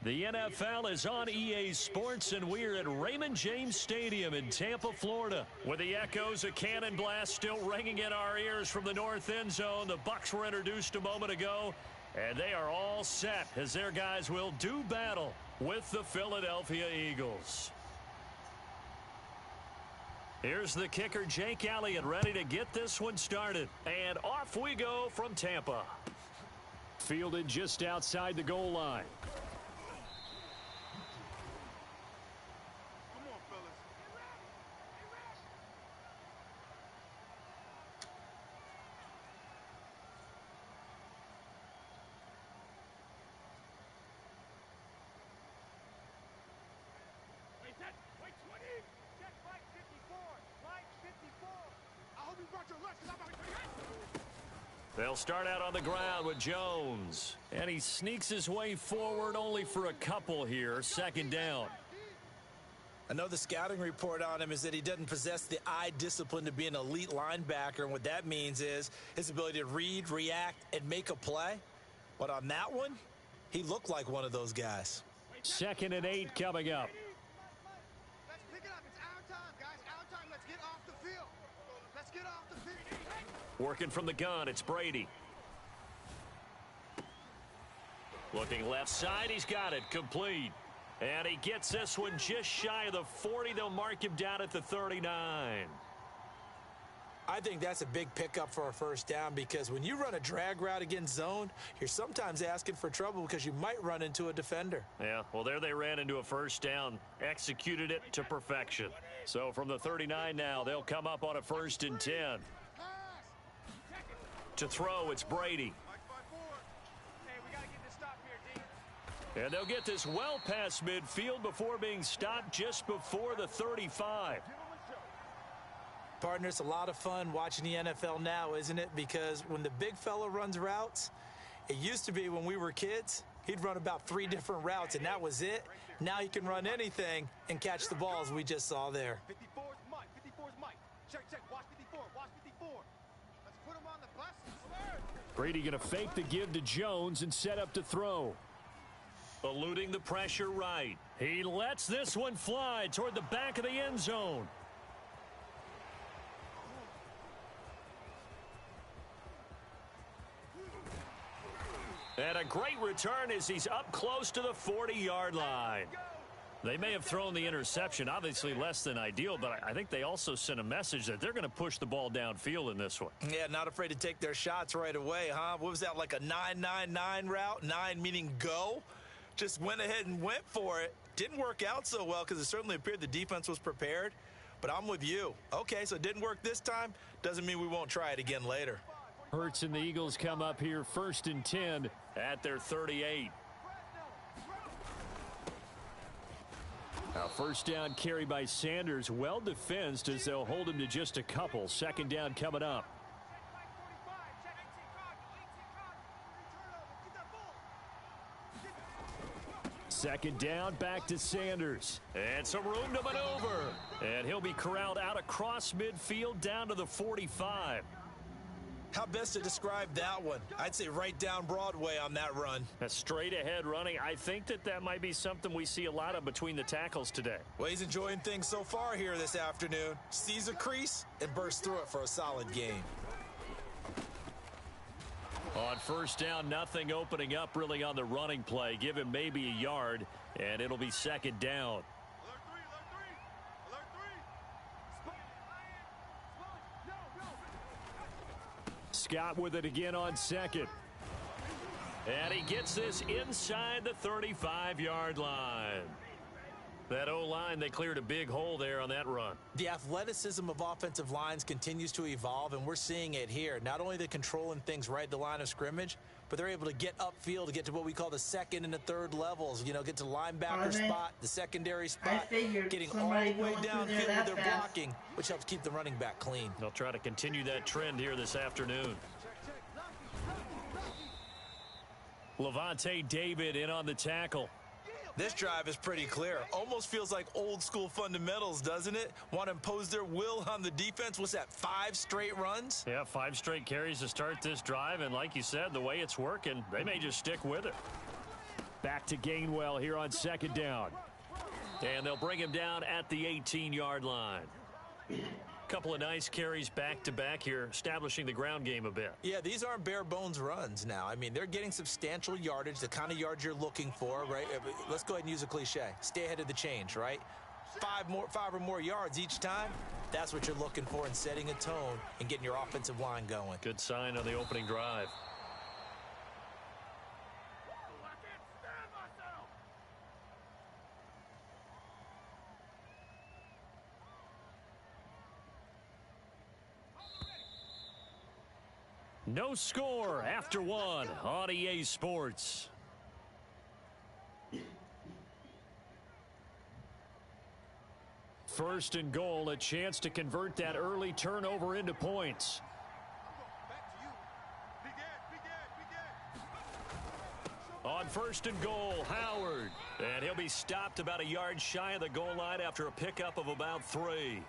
The NFL is on EA Sports, and we're at Raymond James Stadium in Tampa, Florida. With the echoes of cannon blast still ringing in our ears from the north end zone, the Bucs were introduced a moment ago, and they are all set as their guys will do battle with the Philadelphia Eagles. Here's the kicker, Jake Elliott, ready to get this one started. And off we go from Tampa. Fielded just outside the goal line. They'll start out on the ground with Jones. And he sneaks his way forward only for a couple here. Second down. I know the scouting report on him is that he doesn't possess the eye discipline to be an elite linebacker. And what that means is his ability to read, react, and make a play. But on that one, he looked like one of those guys. 2nd and 8 coming up. Let's pick it up. It's our time, guys. Our time. Let's get off the field. Let's get off the field. Working from the gun, it's Brady. Looking left side, he's got it, complete. And he gets this one just shy of the 40. They'll mark him down at the 39. I think that's a big pickup for a first down because when you run a drag route against zone, you're sometimes asking for trouble because you might run into a defender. Yeah, well, there they ran into a first down, executed it to perfection. So from the 39 now, they'll come up on a 1st and 10. To throw, it's Brady. And they'll get this well past midfield before being stopped just before the 35. Partner, it's a lot of fun watching the NFL now, isn't it? Because when the big fella runs routes, it used to be when we were kids, he'd run about 3 different routes, and that was it. Now he can run anything and catch the balls we just saw there. 54's Mike. 54's Mike. Check. Watch 54. Watch 54. Let's put him on the bus. Brady going to fake the give to Jones and set up to throw. Eluding the pressure right. He lets this one fly toward the back of the end zone. And a great return as he's up close to the 40-yard line. They may have thrown the interception, obviously less than ideal, but I think they also sent a message that they're going to push the ball downfield in this one. Yeah, not afraid to take their shots right away, huh? What was that, like a 9-9-9 route? 9 meaning go? Just went ahead and went for it. Didn't work out so well because it certainly appeared the defense was prepared. But I'm with you. Okay, so it didn't work this time. Doesn't mean we won't try it again later. Hurts and the Eagles come up here 1st and 10 at their 38. A first down carry by Sanders, well defensed as they'll hold him to just a couple. 2nd down coming up. Second down, back to Sanders. And some room to maneuver. And he'll be corralled out across midfield down to the 45. How best to describe that one? I'd say right down Broadway on that run. A straight ahead running. I think that might be something we see a lot of between the tackles today. Well, he's enjoying things so far here this afternoon. Sees a crease and bursts through it for a solid gain. On first down, nothing opening up really on the running play. Give him maybe a yard, and it'll be 2nd down. Scott with it again on 2nd. And he gets this inside the 35-yard line. That O-line, they cleared a big hole there on that run. The athleticism of offensive lines continues to evolve, and we're seeing it here. Not only are they controlling things right at the line of scrimmage, but they're able to get upfield to get to what we call the 2nd and the 3rd levels. You know, get to the linebacker spot, the secondary spot, getting all the way downfield with their blocking, which helps keep the running back clean. They'll try to continue that trend here this afternoon. Levante David in on the tackle. This drive is pretty clear. Almost feels like old school fundamentals, doesn't it? Want to impose their will on the defense. What's that, 5 straight runs? Yeah, 5 straight carries to start this drive. And like you said, the way it's working, they may just stick with it. Back to Gainwell here on second down. And they'll bring him down at the 18-yard line. Couple of nice carries back-to-back here, establishing the ground game a bit. Yeah, these aren't bare-bones runs now. I mean, they're getting substantial yardage, the kind of yards you're looking for, right? Let's go ahead and use a cliche. Stay ahead of the change, right? Five or more yards each time. That's what you're looking for in setting a tone and getting your offensive line going. Good sign on the opening drive. No score after one on EA Sports. First and goal, a chance to convert that early turnover into points. On first and goal, Howard. And he'll be stopped about a yard shy of the goal line after a pickup of about 3.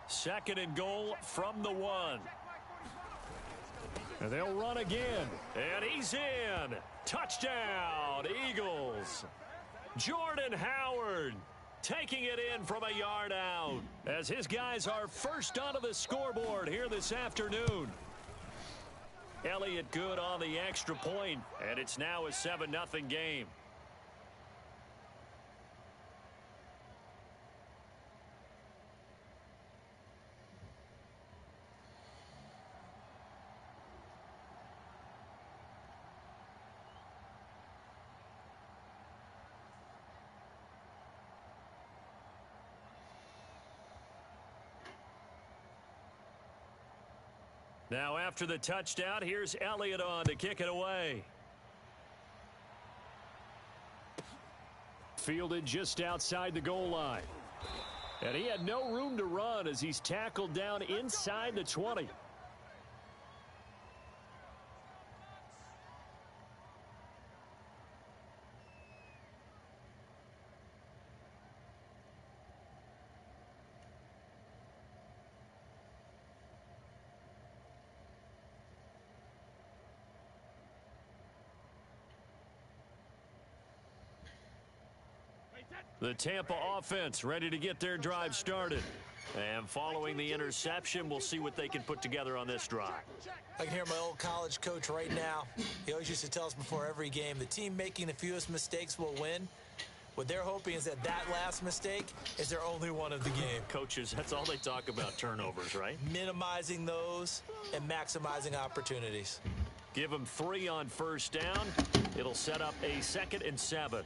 Second and goal from the 1. And they'll run again. And he's in. Touchdown, Eagles. Jordan Howard taking it in from a yard out as his guys are first onto the scoreboard here this afternoon. Elliott good on the extra point, and it's now a 7-0 game. Now after the touchdown, here's Elliott on to kick it away. Fielded just outside the goal line. And he had no room to run as he's tackled down inside the 20. The Tampa offense ready to get their drive started. And following the interception, we'll see what they can put together on this drive. I can hear my old college coach right now. He always used to tell us before every game, the team making the fewest mistakes will win. What they're hoping is that last mistake is their only one of the game. Coaches, that's all they talk about, turnovers, right? Minimizing those and maximizing opportunities. Give them 3 on first down. It'll set up a 2nd and 7.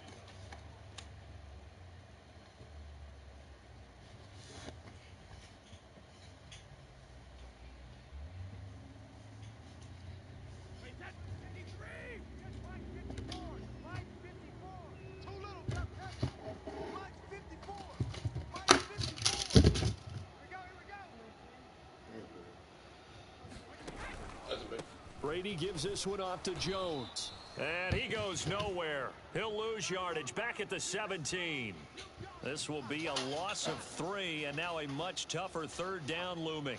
Brady gives this one off to Jones. And he goes nowhere. He'll lose yardage back at the 17. This will be a loss of 3, and now a much tougher 3rd down looming.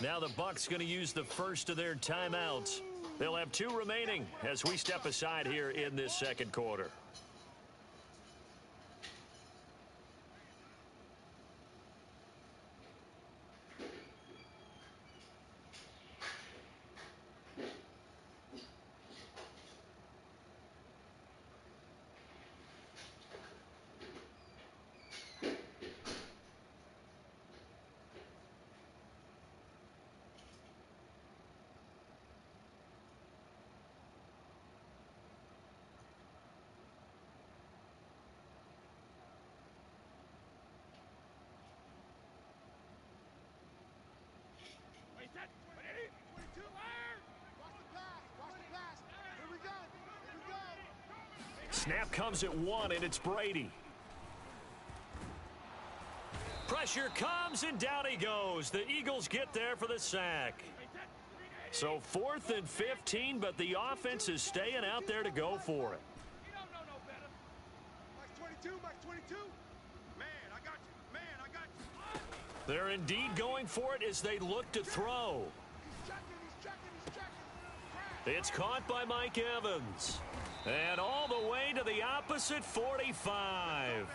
Now the Bucs going to use the first of their timeouts. They'll have 2 remaining as we step aside here in this 2nd quarter. Snap comes at 1, and it's Brady. Pressure comes, and down he goes. The Eagles get there for the sack. So 4th and 15, but the offense is staying out there to go for it. You don't know no better. Max 22, Max 22. Man, I got you. Man, I got you. They're indeed going for it as they look to throw. He's checking. It's caught by Mike Evans. And all the way to the opposite 45.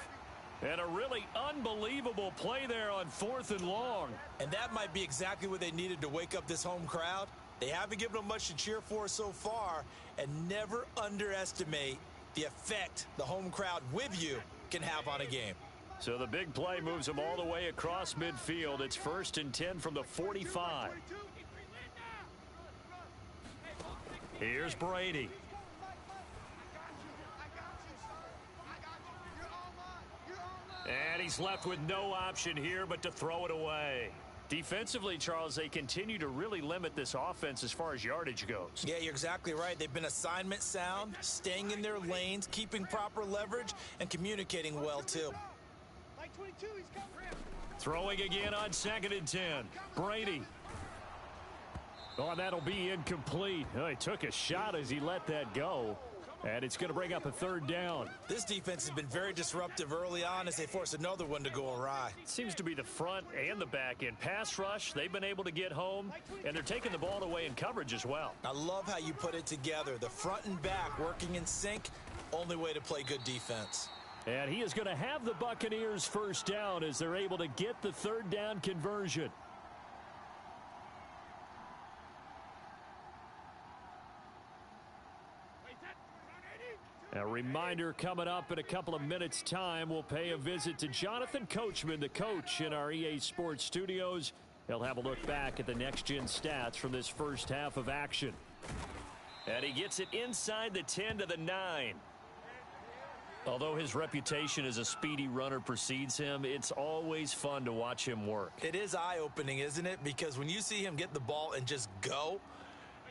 And a really unbelievable play there on 4th and long. And that might be exactly what they needed to wake up this home crowd. They haven't given them much to cheer for so far. And never underestimate the effect the home crowd with you can have on a game. So the big play moves them all the way across midfield. It's 1st and 10 from the 45. Here's Brady. And he's left with no option here but to throw it away. Defensively, Charles, they continue to really limit this offense as far as yardage goes. Yeah, you're exactly right. They've been assignment sound, staying in their lanes, keeping proper leverage, and communicating well, too. Throwing again on 2nd and 10. Brady. Oh, that'll be incomplete. Oh, he took a shot as he let that go. And it's going to bring up a 3rd down. This defense has been very disruptive early on as they force another one to go awry. Seems to be the front and the back end. Pass rush, they've been able to get home, and they're taking the ball away in coverage as well. I love how you put it together. The front and back working in sync, only way to play good defense. And he is going to have the Buccaneers 1st down as they're able to get the 3rd down conversion. A reminder coming up in a couple of minutes' time. We'll pay a visit to Jonathan Coachman, the coach in our EA Sports studios. He'll have a look back at the next-gen stats from this first half of action. And he gets it inside the 10 to the 9. Although his reputation as a speedy runner precedes him, it's always fun to watch him work. It is eye-opening, isn't it? Because when you see him get the ball and just go,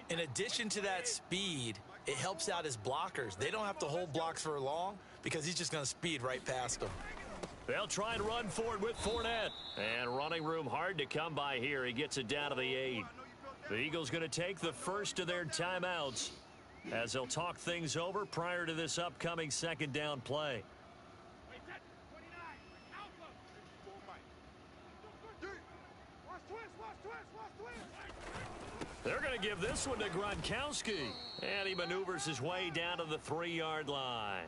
in addition to that speed, it helps out his blockers. They don't have to hold blocks for long because he's just going to speed right past them. They'll try and run for it with Fournette. And running room hard to come by here. He gets it down to the 8. The Eagles going to take the first of their timeouts as they'll talk things over prior to this upcoming 2nd down play. They're going to give this one to Gronkowski. And he maneuvers his way down to the 3-yard line.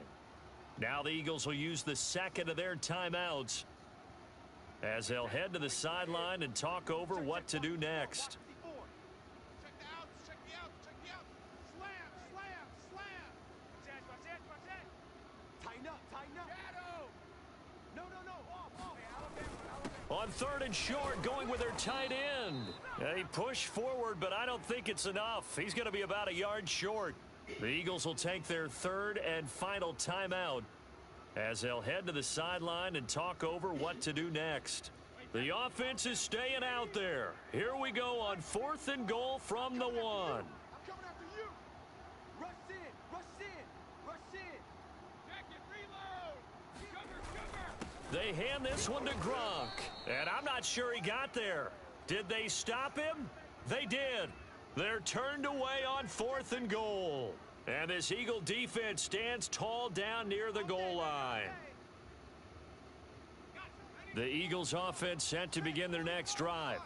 Now the Eagles will use the 2nd of their timeouts as they'll head to the sideline and talk over what to do next. On 3rd and short, going with their tight end. They push forward, but I don't think it's enough. He's going to be about a yard short. The Eagles will take their 3rd and final timeout as they'll head to the sideline and talk over what to do next. The offense is staying out there. Here we go on 4th and goal from the 1. They hand this one to Gronk, and I'm not sure he got there. Did they stop him? They did. They're turned away on 4th and goal. And this Eagle defense stands tall down near the goal line. The Eagles offense set to begin their next drive.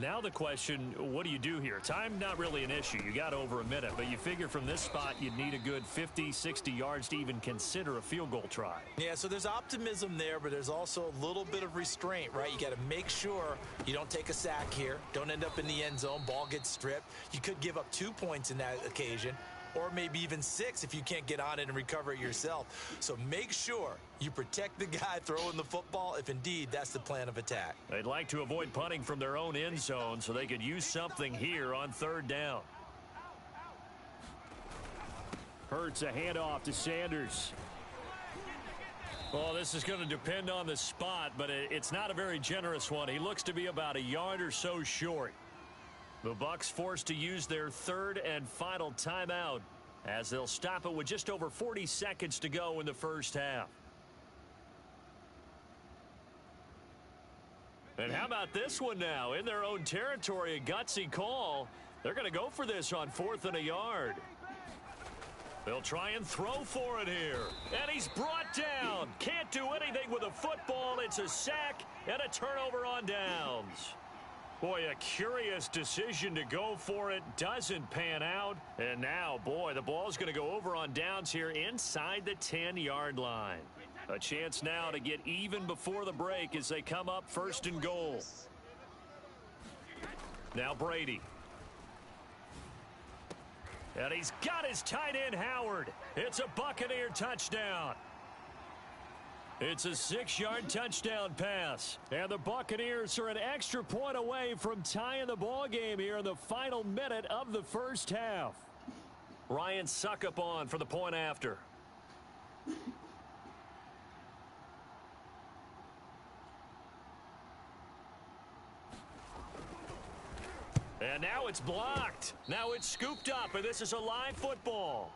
Now the question, what do you do here? Time not really an issue. You got over a minute, but you figure from this spot you'd need a good 50, 60 yards to even consider a field goal try. Yeah, so there's optimism there, but there's also a little bit of restraint, right? You got to make sure you don't take a sack here. Don't end up in the end zone. Ball gets stripped. You could give up 2 points in that occasion, or maybe even 6 if you can't get on it and recover it yourself. So make sure you protect the guy throwing the football if indeed that's the plan of attack. They'd like to avoid punting from their own end zone so they could use something here on 3rd down. Hurts a handoff to Sanders. Well, this is going to depend on the spot, but it's not a very generous one. He looks to be about a yard or so short. The Bucs forced to use their 3rd and final timeout as they'll stop it with just over 40 seconds to go in the first half. And how about this one now? In their own territory, a gutsy call. They're going to go for this on 4th and a yard. They'll try and throw for it here. And he's brought down. Can't do anything with a football. It's a sack and a turnover on downs. Boy, a curious decision to go for it. Doesn't pan out. And now, boy, the ball's going to go over on downs here inside the 10-yard line. A chance now to get even before the break as they come up 1st and goal. Now Brady. And he's got his tight end, Howard. It's a Buccaneer touchdown. It's a 6-yard touchdown pass. And the Buccaneers are an extra point away from tying the ball game here in the final minute of the first half. Ryan Suckup on for the point after. And now it's blocked. Now it's scooped up, and this is a live football.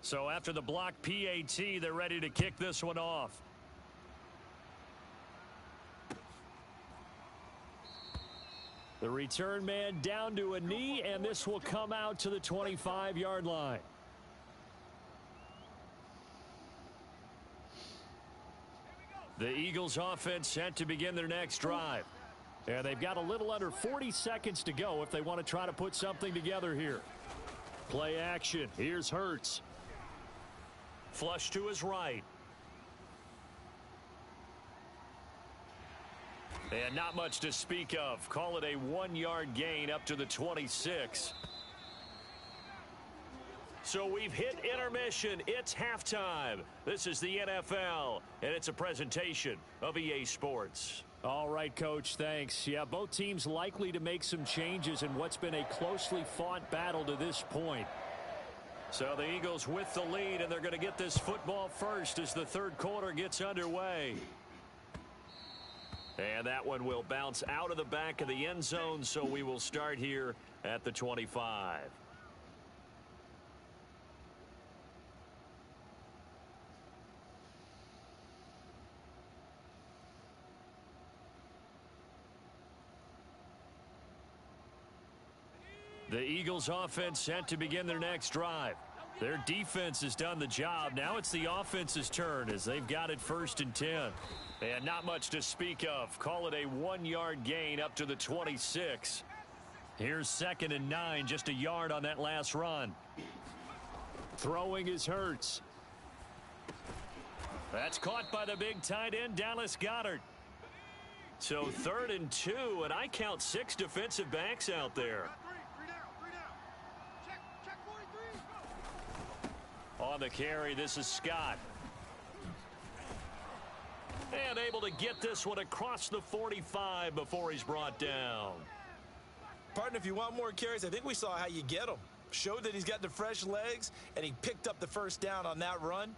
So after the blocked PAT, they're ready to kick this one off. The return man down to a knee, and this will come out to the 25-yard line. The Eagles offense set to begin their next drive. And they've got a little under 40 seconds to go if they want to try to put something together here. Play action. Here's Hurts. Flush to his right. And not much to speak of. Call it a 1-yard gain up to the 26. So we've hit intermission. It's halftime. This is the NFL, and it's a presentation of EA Sports. All right, Coach, thanks. Yeah, both teams likely to make some changes in what's been a closely fought battle to this point. So the Eagles with the lead, and they're going to get this football first as the third quarter gets underway. And that one will bounce out of the back of the end zone, so we will start here at the 25. The Eagles offense set to begin their next drive. Their defense has done the job. Now it's the offense's turn as they've got it 1st and 10. And not much to speak of. Call it a 1-yard gain up to the 26. Here's 2nd and 9, just a yard on that last run. Throwing is Hurts. That's caught by the big tight end, Dallas Goedert. So 3rd and 2, and I count 6 defensive backs out there. On the carry, this is Scott. And able to get this one across the 45 before he's brought down. Partner, if you want more carries, I think we saw how you get them. Showed that he's got the fresh legs, and he picked up the first down on that run.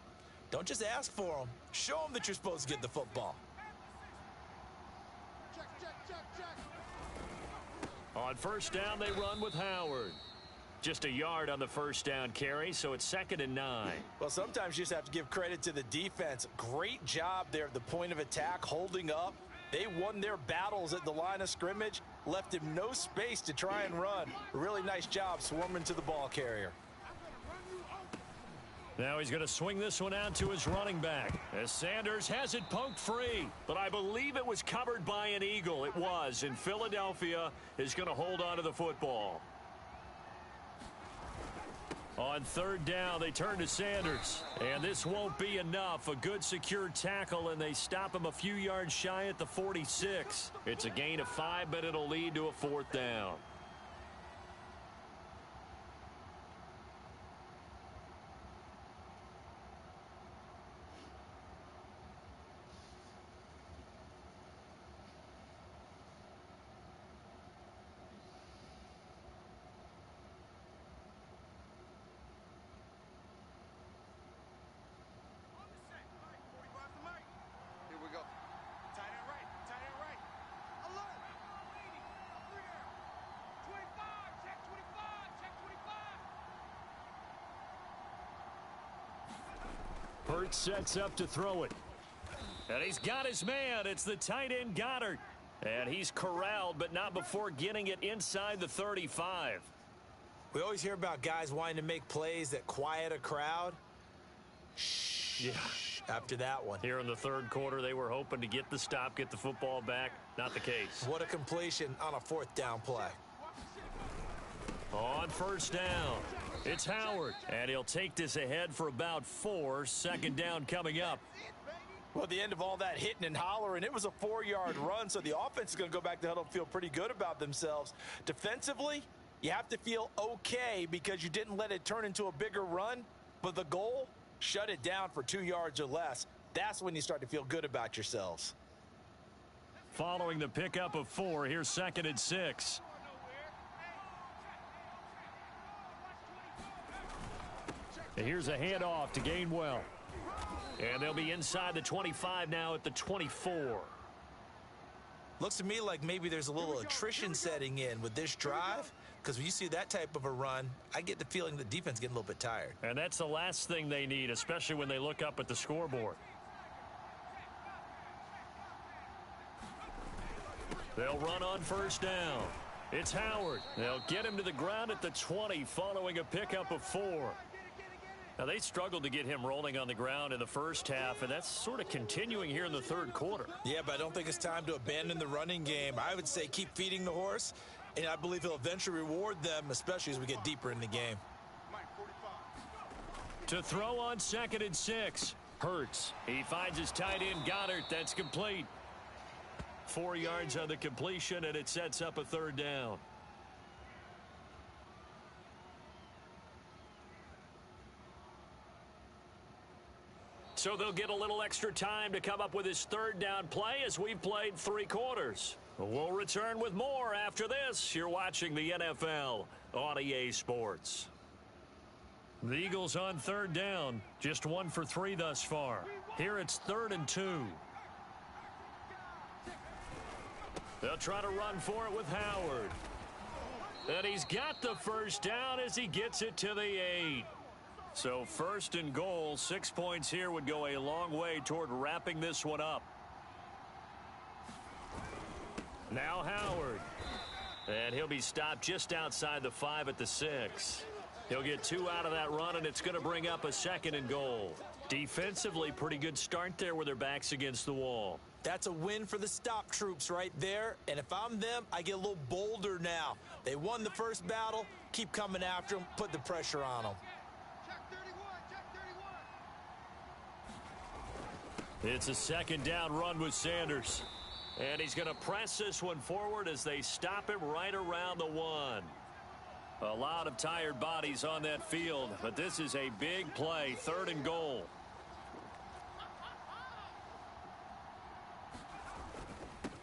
Don't just ask for them. Show them that you're supposed to get the football. On 1st down, they run with Howard. Just a yard on the 1st down carry, so it's 2nd and 9. Well, sometimes you just have to give credit to the defense. Great job there at the point of attack, holding up. They won their battles at the line of scrimmage, left him no space to try and run. Really nice job swarming to the ball carrier. Now he's going to swing this one out to his running back as Sanders has it poked free. But I believe it was covered by an Eagle. It was, and Philadelphia is going to hold on to the football. On 3rd down, they turn to Sanders. And this won't be enough. A good secure tackle, and they stop him a few yards shy at the 46. It's a gain of 5, but it'll lead to a 4th down. Hurts sets up to throw it. And he's got his man. It's the tight end Goddard. And he's corralled, but not before getting it inside the 35. We always hear about guys wanting to make plays that quiet a crowd. Shh. Yeah. After that one. Here in the third quarter, they were hoping to get the stop, get the football back. Not the case. What a completion on a fourth down play. On first down, it's Howard. And he'll take this ahead for about 4. Second down coming up. Well, at the end of all that hitting and hollering, it was a 4-yard run, so the offense is going to go back to huddle and feel pretty good about themselves. Defensively, you have to feel okay because you didn't let it turn into a bigger run, but the goal, shut it down for 2 yards or less. That's when you start to feel good about yourselves. Following the pickup of 4, here's 2nd and 6. And here's a handoff to Gainwell. And they'll be inside the 25 now at the 24. Looks to me like maybe there's a little attrition setting in with this drive, because when you see that type of a run, I get the feeling the defense getting a little bit tired. And that's the last thing they need, especially when they look up at the scoreboard. They'll run on first down. It's Howard. They'll get him to the ground at the 20 following a pickup of 4. Now, they struggled to get him rolling on the ground in the first half, and that's sort of continuing here in the third quarter. Yeah, but I don't think it's time to abandon the running game. I would say keep feeding the horse, and I believe he'll eventually reward them, especially as we get deeper in the game. To throw on 2nd and 6. Hurts. He finds his tight end Goddard. That's complete. 4 yards on the completion, and it sets up a third down. So they'll get a little extra time to come up with his third down play as we've played 3 quarters. We'll return with more after this. You're watching the NFL on EA Sports. The Eagles on third down. Just 1 for 3 thus far. Here it's 3rd and 2. They'll try to run for it with Howard. And he's got the first down as he gets it to the 8. So 1st and goal, 6 points here would go a long way toward wrapping this one up. Now Howard. And he'll be stopped just outside the 5 at the 6. He'll get 2 out of that run, and it's going to bring up a 2nd and goal. Defensively, pretty good start there with their backs against the wall. That's a win for the stop troops right there. And if I'm them, I get a little bolder now. They won the first battle. Keep coming after them. Put the pressure on them. It's a 2nd down run with Sanders. And he's going to press this one forward as they stop him right around the 1. A lot of tired bodies on that field, but this is a big play, 3rd and goal.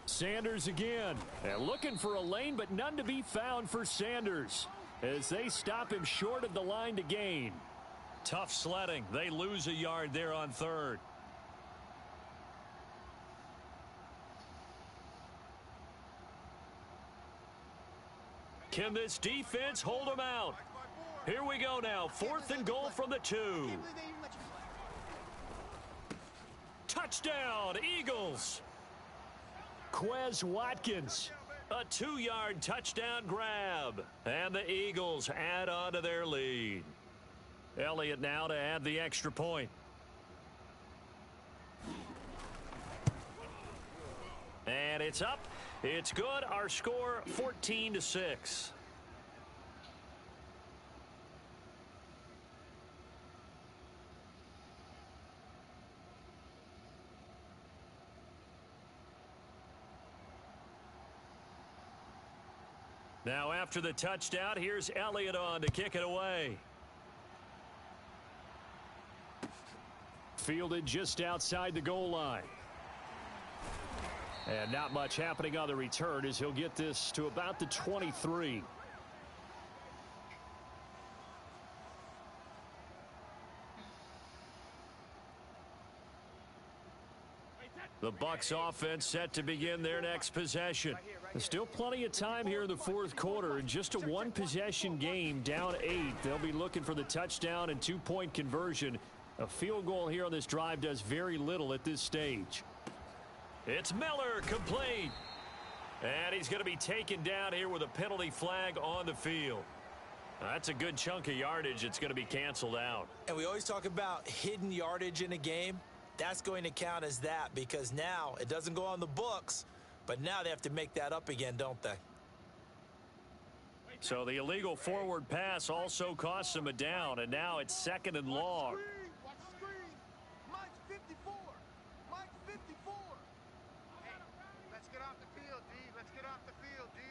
Sanders again. And looking for a lane, but none to be found for Sanders as they stop him short of the line to gain. Tough sledding. They lose a yard there on 3rd. Can this defense hold them out? Here we go now. 4th and goal from the 2. Touchdown, Eagles. Quez Watkins. A 2-yard touchdown grab. And the Eagles add on to their lead. Elliott now to add the extra point. And it's up. It's good. Our score 14-6. Now after the touchdown, here's Elliott on to kick it away. Fielded just outside the goal line. And not much happening on the return as he'll get this to about the 23. The Bucs offense set to begin their next possession. There's still plenty of time here in the 4th quarter. In just a 1-possession game, down 8. They'll be looking for the touchdown and 2-point conversion A field goal here on this drive does very little at this stage. It's Miller, complete. And he's going to be taken down here with a penalty flag on the field. That's a good chunk of yardage. It's going to be canceled out. And we always talk about hidden yardage in a game. That's going to count as that because now it doesn't go on the books, but now they have to make that up again, don't they? So the illegal forward pass also costs him a down, and now it's 2nd and long. Watch the screen. Mike's 54. Mike's 54. Hey, let's get off the field, D. Let's get off the field, D.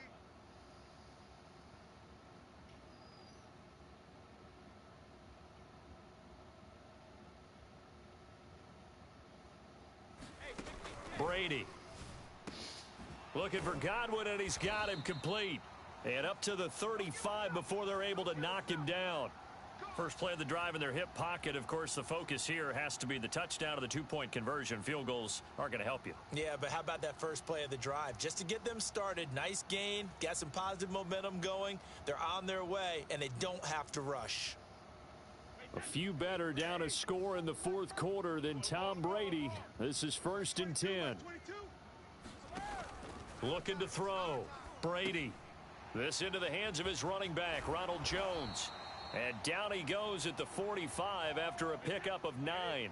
Brady. Looking for Godwin, and he's got him complete. And up to the 35 before they're able to knock him down. First play of the drive in their hip pocket. Of course, the focus here has to be the touchdown of the two-point conversion. Field goals aren't going to help you. Yeah, but how about that first play of the drive? Just to get them started, nice gain, got some positive momentum going. They're on their way, and they don't have to rush. A few better down a score in the fourth quarter than Tom Brady. This is 1st and 10. Looking to throw. Brady. This into the hands of his running back, Ronald Jones. And down he goes at the 45 after a pickup of 9.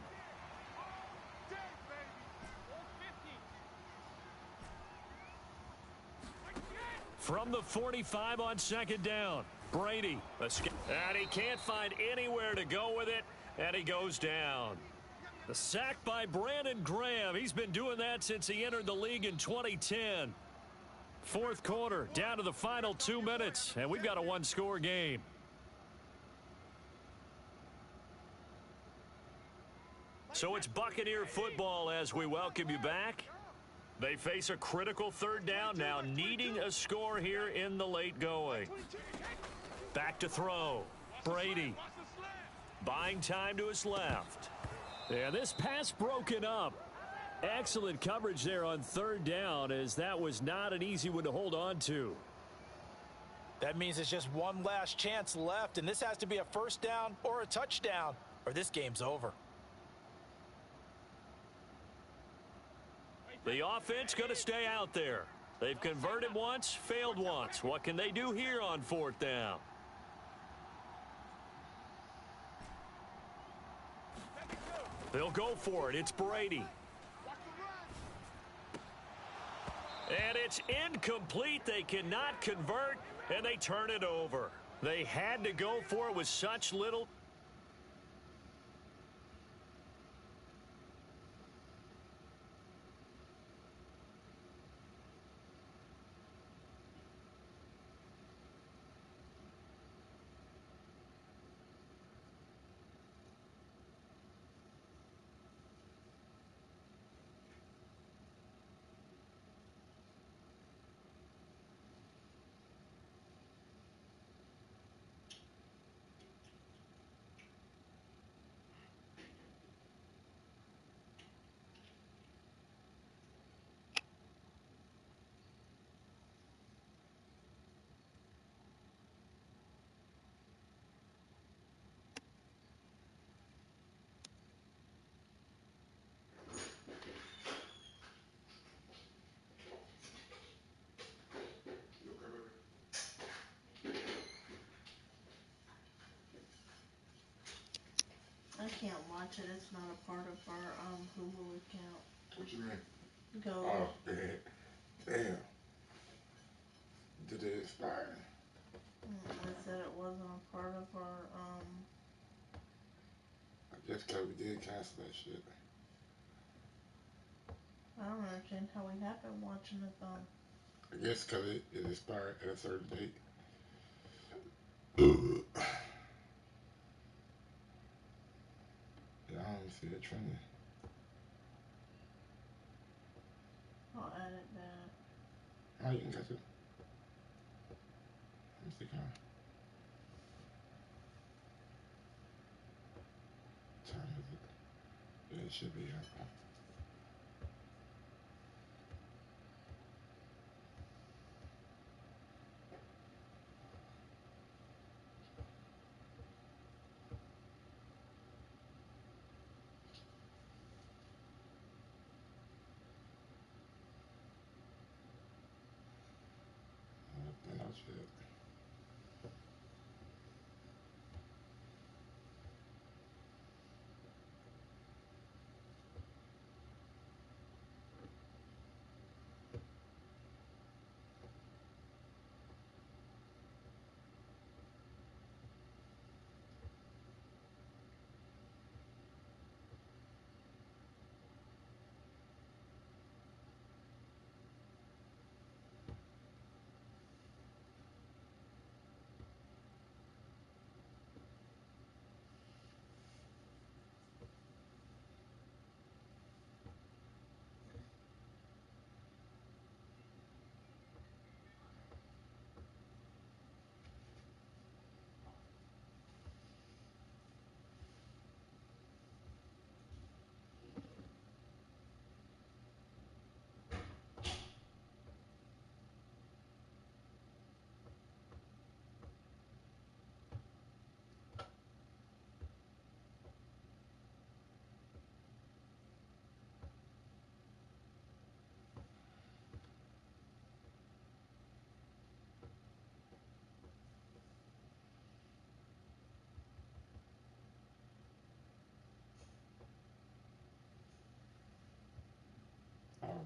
From the 45 on 2nd down, Brady. And he can't find anywhere to go with it, and he goes down. The sack by Brandon Graham. He's been doing that since he entered the league in 2010. Fourth quarter, down to the final 2 minutes, and we've got a one-score game. So it's Buccaneer football as we welcome you back. They face a critical 3rd down now, needing a score here in the late going. Back to throw. Brady. Buying time to his left. And this pass broken up. Excellent coverage there on 3rd down, as that was not an easy one to hold on to. That means it's just one last chance left, and this has to be a 1st down or a touchdown, or this game's over. The offense going to stay out there. They've converted once, failed once. What can they do here on 4th down? They'll go for it. It's Brady. And it's incomplete. They cannot convert, and they turn it over. They had to go for it with such little. I can't watch it. It's not a part of our Hulu account. What you mean? Go. Oh, damn. Did it expire? I said it wasn't a part of our I guess because we did cancel that shit. I don't understand how we have been watching it though. I guess because it expired at a certain date. Yeah, I don't see it trending. I'll edit that. Oh, you can catch it. Let me see, kind of time is it? Yeah, it should be.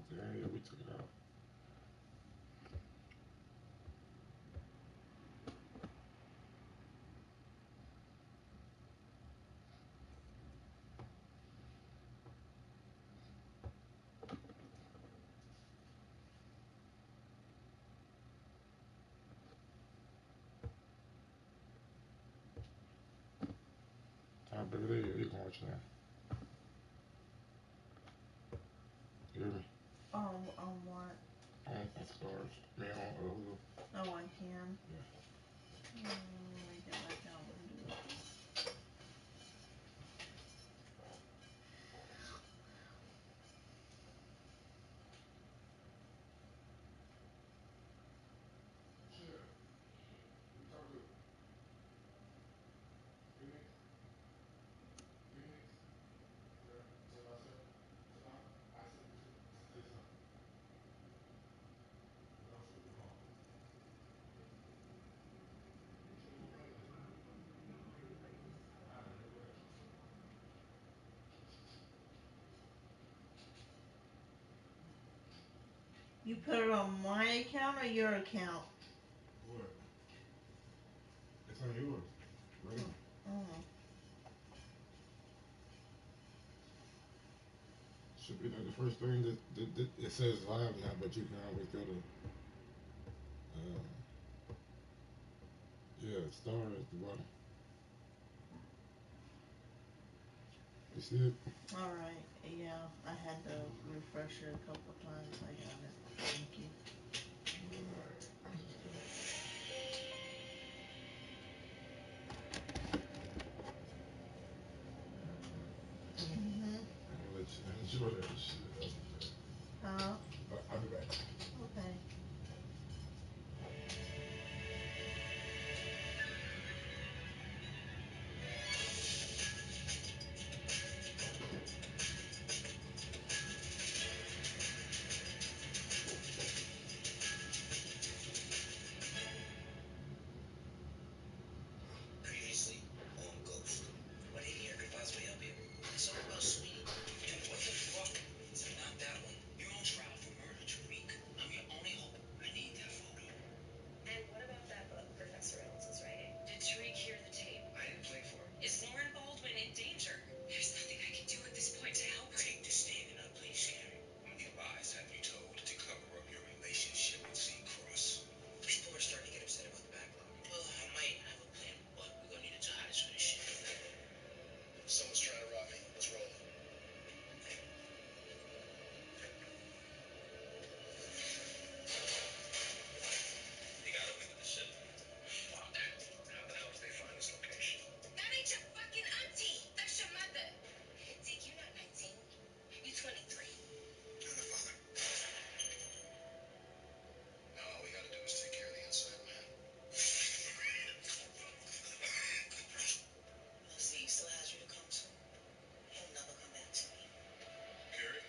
out there. Yeah, we took it out. I believe you can watch that. You hear me? On what? On stars. I mean, on Hulu. Oh, I can. Yeah. Let me get back out and do it. You put it on my account or your account? What? It's on yours. Right? Oh. Should be like the first thing that it says live now, but you can always go to, yeah, star at the bottom. You see it? Alright, yeah. I had to refresh it a couple times. I got it. Thank you. Alright. Mm-hmm. I'm gonna let you enjoy that shit. Huh? I'll be back. Okay. Previously on Ghost. What idiot could possibly help you? Something about Sweetie? And what the fuck? Not that one. You're on trial for murder, Tariq. I'm your only hope. I need that photo. And what about that book Professor Reynolds was writing? Did Tariq hear the tape? I didn't play for him. Is Lauren Baldwin in danger? There's nothing I can do at this point to help her. Take the stand and not play scary. How many lies have you told to cover up your relationship with C-Cross? People are starting to get upset about the backlog. Well, I might have a plan, but we're gonna need a jihadist for this shit. Someone's trying to rob me. Let's roll. You got away with the shit. Fuck. How the hell did they find this location? That ain't your fucking auntie. That's your mother. Zeke, you're not 19. You're 23. You're the father. Now all we gotta do is take care of the inside man. Well, Zeke still has you to come to. He'll never come back to me. Carrie?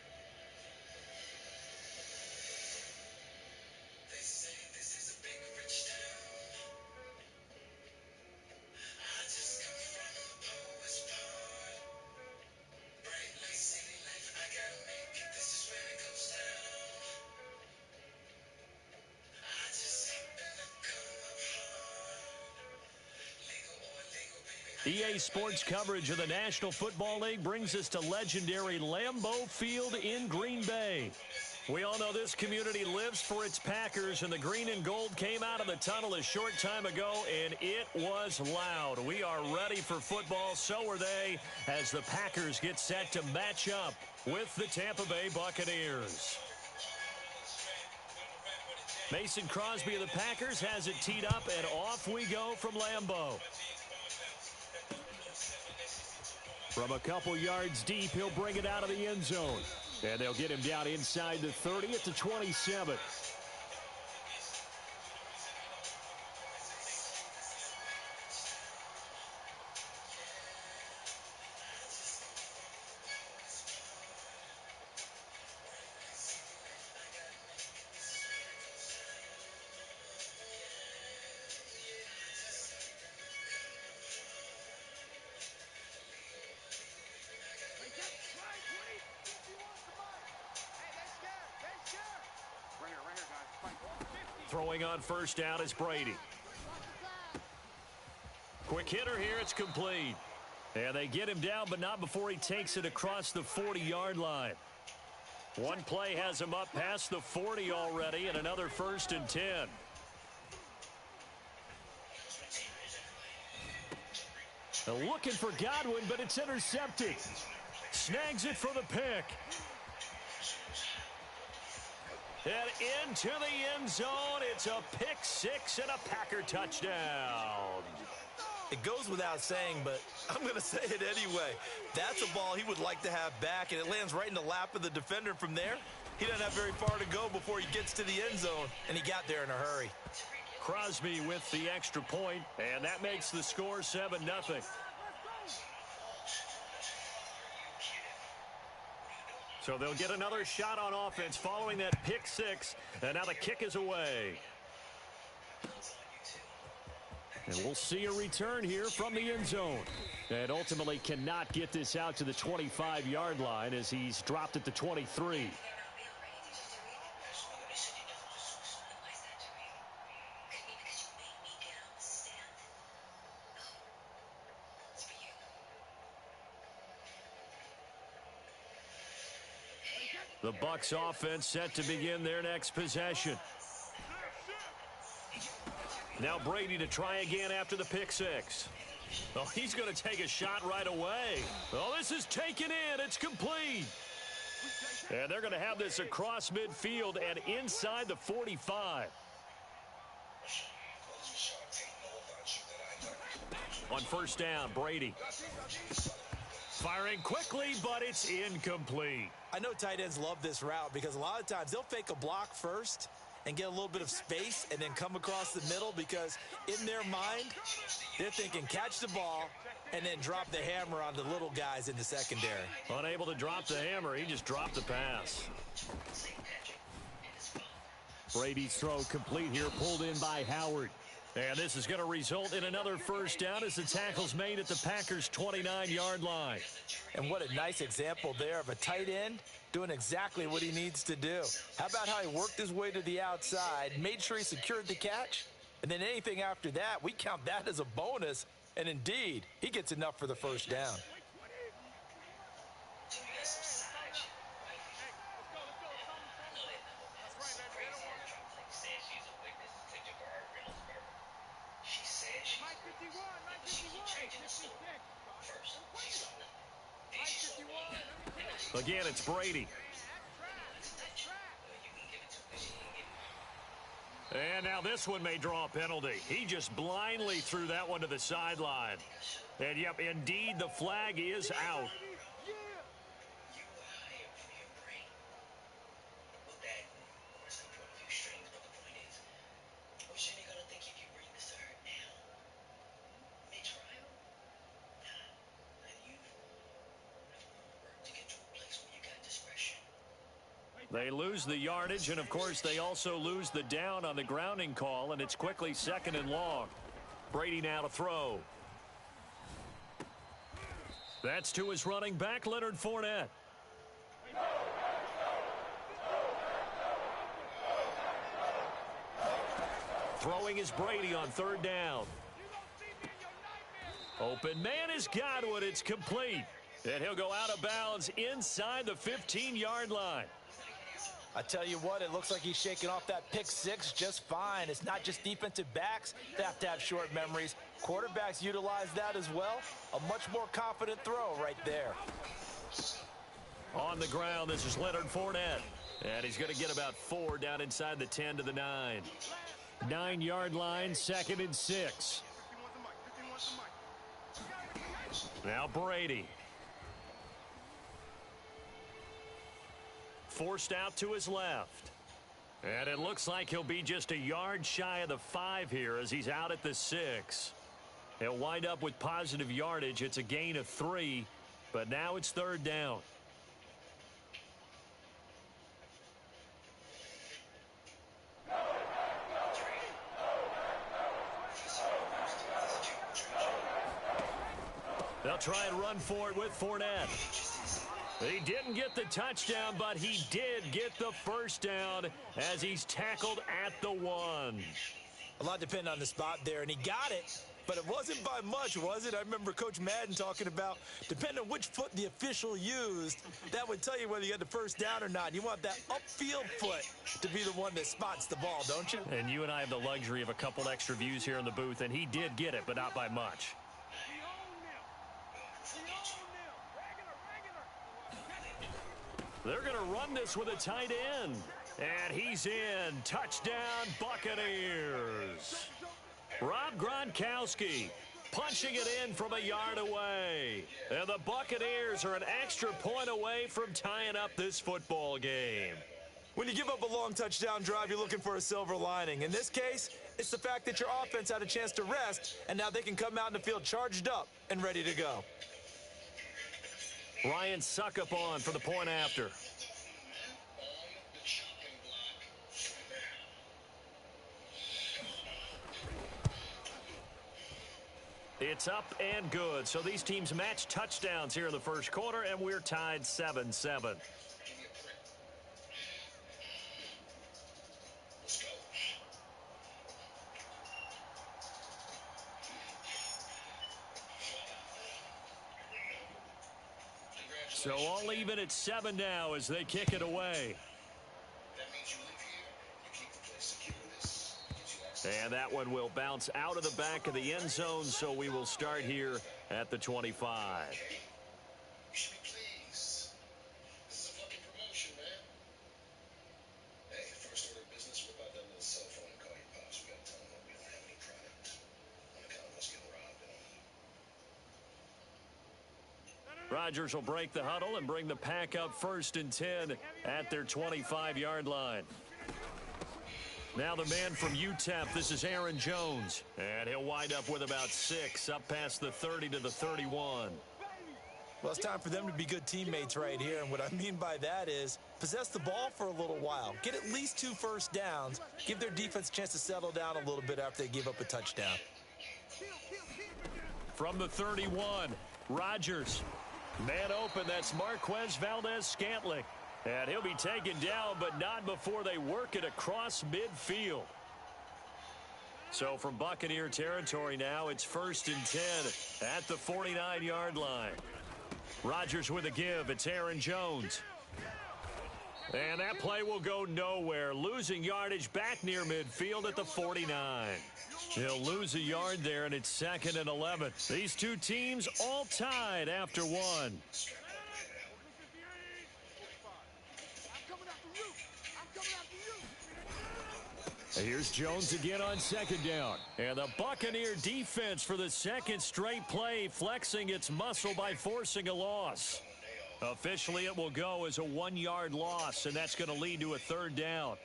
They say this is a big rich town. I just come from the poet's part. Bright light, city life, I gotta make it. This is where it goes down. I just happen to come up hard. Legal or illegal, baby. EA Sports coverage of the National Football League brings us to legendary Lambeau Field in Green Bay. We all know this community lives for its Packers, and the green and gold came out of the tunnel a short time ago, and it was loud. We are ready for football, so are they, as the Packers get set to match up with the Tampa Bay Buccaneers. Mason Crosby of the Packers has it teed up, and off we go from Lambeau. From a couple yards deep, he'll bring it out of the end zone. And they'll get him down inside the 30 at the 27. Right, wait. 51, come on. Hey, let's go. Throwing on first down is Brady. Quick hitter here. It's complete. And they get him down, but not before he takes it across the 40-yard line. One play has him up past the 40 already, and another 1st and 10. Looking for Godwin, but it's intercepted. Snags it for the pick. And into the end zone. It's a pick six and a Packer touchdown. It goes without saying, but I'm going to say it anyway. That's a ball he would like to have back, and it lands right in the lap of the defender from there. He doesn't have very far to go before he gets to the end zone, and he got there in a hurry. Crosby with the extra point, and that makes the score 7-0. So they'll get another shot on offense following that pick six, and now the kick is away. And we'll see a return here from the end zone. And ultimately cannot get this out to the 25-yard line as he's dropped at the 23. The Bucs offense set to begin their next possession. Now Brady to try again after the pick six. Oh, he's going to take a shot right away. Oh, this is taken in. It's complete. And they're going to have this across midfield and inside the 45. On first down, Brady. Firing quickly, but it's incomplete. I know tight ends love this route because a lot of times they'll fake a block first and get a little bit of space and then come across the middle because in their mind, they're thinking catch the ball and then drop the hammer on the little guys in the secondary. Unable to drop the hammer, he just dropped the pass. Brady's throw complete here, pulled in by Howard. And this is going to result in another first down as the tackle's made at the Packers' 29-yard line. And what a nice example there of a tight end doing exactly what he needs to do. How about how he worked his way to the outside, made sure he secured the catch, and then anything after that, we count that as a bonus. And indeed, he gets enough for the first down. Again, it's Brady. And now this one may draw a penalty. He just blindly threw that one to the sideline. And, yep, indeed, the flag is out. They lose the yardage, and, of course, they also lose the down on the grounding call, and it's quickly 2nd and long. Brady now to throw. That's to his running back, Leonard Fournette. Throwing is Brady on 3rd down. Open man is Godwin. It's complete. And he'll go out of bounds inside the 15-yard line. I tell you what, it looks like he's shaking off that pick six just fine. It's not just defensive backs that have to have short memories. Quarterbacks utilize that as well. A much more confident throw right there. On the ground, this is Leonard Fournette. And he's going to get about 4 down inside the 10 to the 9. 9-yard line, 2nd and 6. Now Brady. Forced out to his left. And it looks like he'll be just a yard shy of the 5 here as he's out at the 6. He'll wind up with positive yardage. It's a gain of 3, but now it's 3rd down. They'll try and run for it with Fournette. He didn't get the touchdown, but he did get the first down as he's tackled at the 1. A lot depended on the spot there, and he got it, but it wasn't by much, was it? I remember Coach Madden talking about, depending on which foot the official used, that would tell you whether you got the first down or not. You want that upfield foot to be the one that spots the ball, don't you? And you and I have the luxury of a couple extra views here in the booth, and he did get it, but not by much. They're going to run this with a tight end. And he's in. Touchdown, Buccaneers. Rob Gronkowski punching it in from a yard away. And the Buccaneers are an extra point away from tying up this football game. When you give up a long touchdown drive, you're looking for a silver lining. In this case, it's the fact that your offense had a chance to rest, and now they can come out in the field charged up and ready to go. Ryan Suckup on for the point after. It's up and good. So these teams match touchdowns here in the first quarter, and we're tied 7-7. So all even at 7 now as they kick it away. And that one will bounce out of the back of the end zone, so we will start here at the 25. You should be pleased. This is a fucking promotion, man. Hey, first order of business, whip out that little cell phone and call your pops. We gotta tell them that we don't have any product. On account of us getting robbed and all. Rodgers will break the huddle and bring the pack up 1st and 10 at their 25-yard line. Now the man from UTEP, this is Aaron Jones. And he'll wind up with about 6, up past the 30 to the 31. Well, it's time for them to be good teammates right here. And what I mean by that is possess the ball for a little while. Get at least 2 first downs. Give their defense a chance to settle down a little bit after they give up a touchdown. From the 31, Rodgers. Man open, that's Marquez Valdez-Scantling. And he'll be taken down, but not before they work it across midfield. So from Buccaneer territory now, it's 1st and 10 at the 49-yard line. Rodgers with a give. It's Aaron Jones. And that play will go nowhere. Losing yardage back near midfield at the 49. He'll lose a yard there, and it's 2nd and 11. These two teams all tied after 1. Here's Jones again on 2nd down. And the Buccaneer defense for the 2nd straight play, flexing its muscle by forcing a loss. Officially, it will go as a 1-yard loss, and that's going to lead to a 3rd down.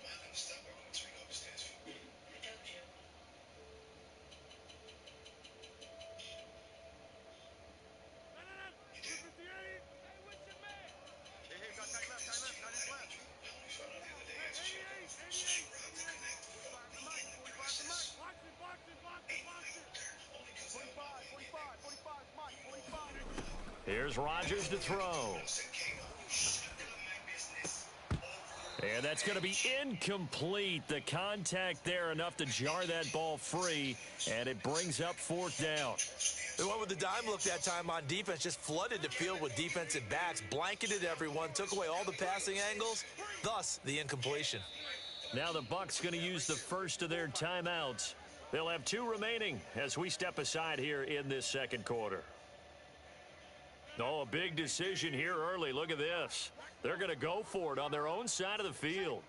Here's Rodgers to throw. And that's going to be incomplete. The contact there enough to jar that ball free, and it brings up 4th down. They went with the dime look that time on defense, just flooded the field with defensive backs, blanketed everyone, took away all the passing angles, thus the incompletion. Now the Bucs going to use the first of their timeouts. They'll have 2 remaining as we step aside here in this 2nd quarter. Oh, a big decision here early. Look at this. They're going to go for it on their own side of the field.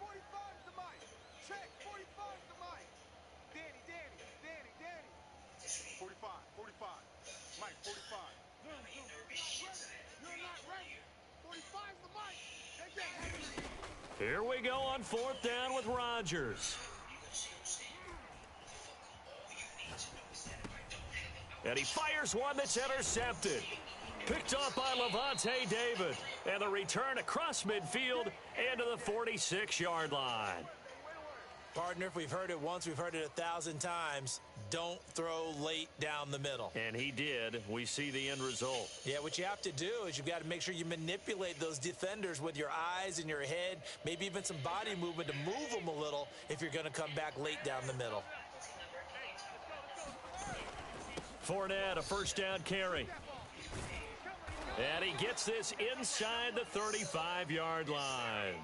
45, Mike, 45. You're not ready. 45's the mic. Here we go on 4th down with Rodgers. And he fires one that's intercepted. Picked off by Levante David. And the return across midfield into the 46-yard line. Partner, if we've heard it once, we've heard it 1,000 times. Don't throw late down the middle. And he did. We see the end result. Yeah, what you have to do is you've got to make sure you manipulate those defenders with your eyes and your head, maybe even some body movement to move them a little if you're going to come back late down the middle. Fournette, a first down carry. And he gets this inside the 35-yard line.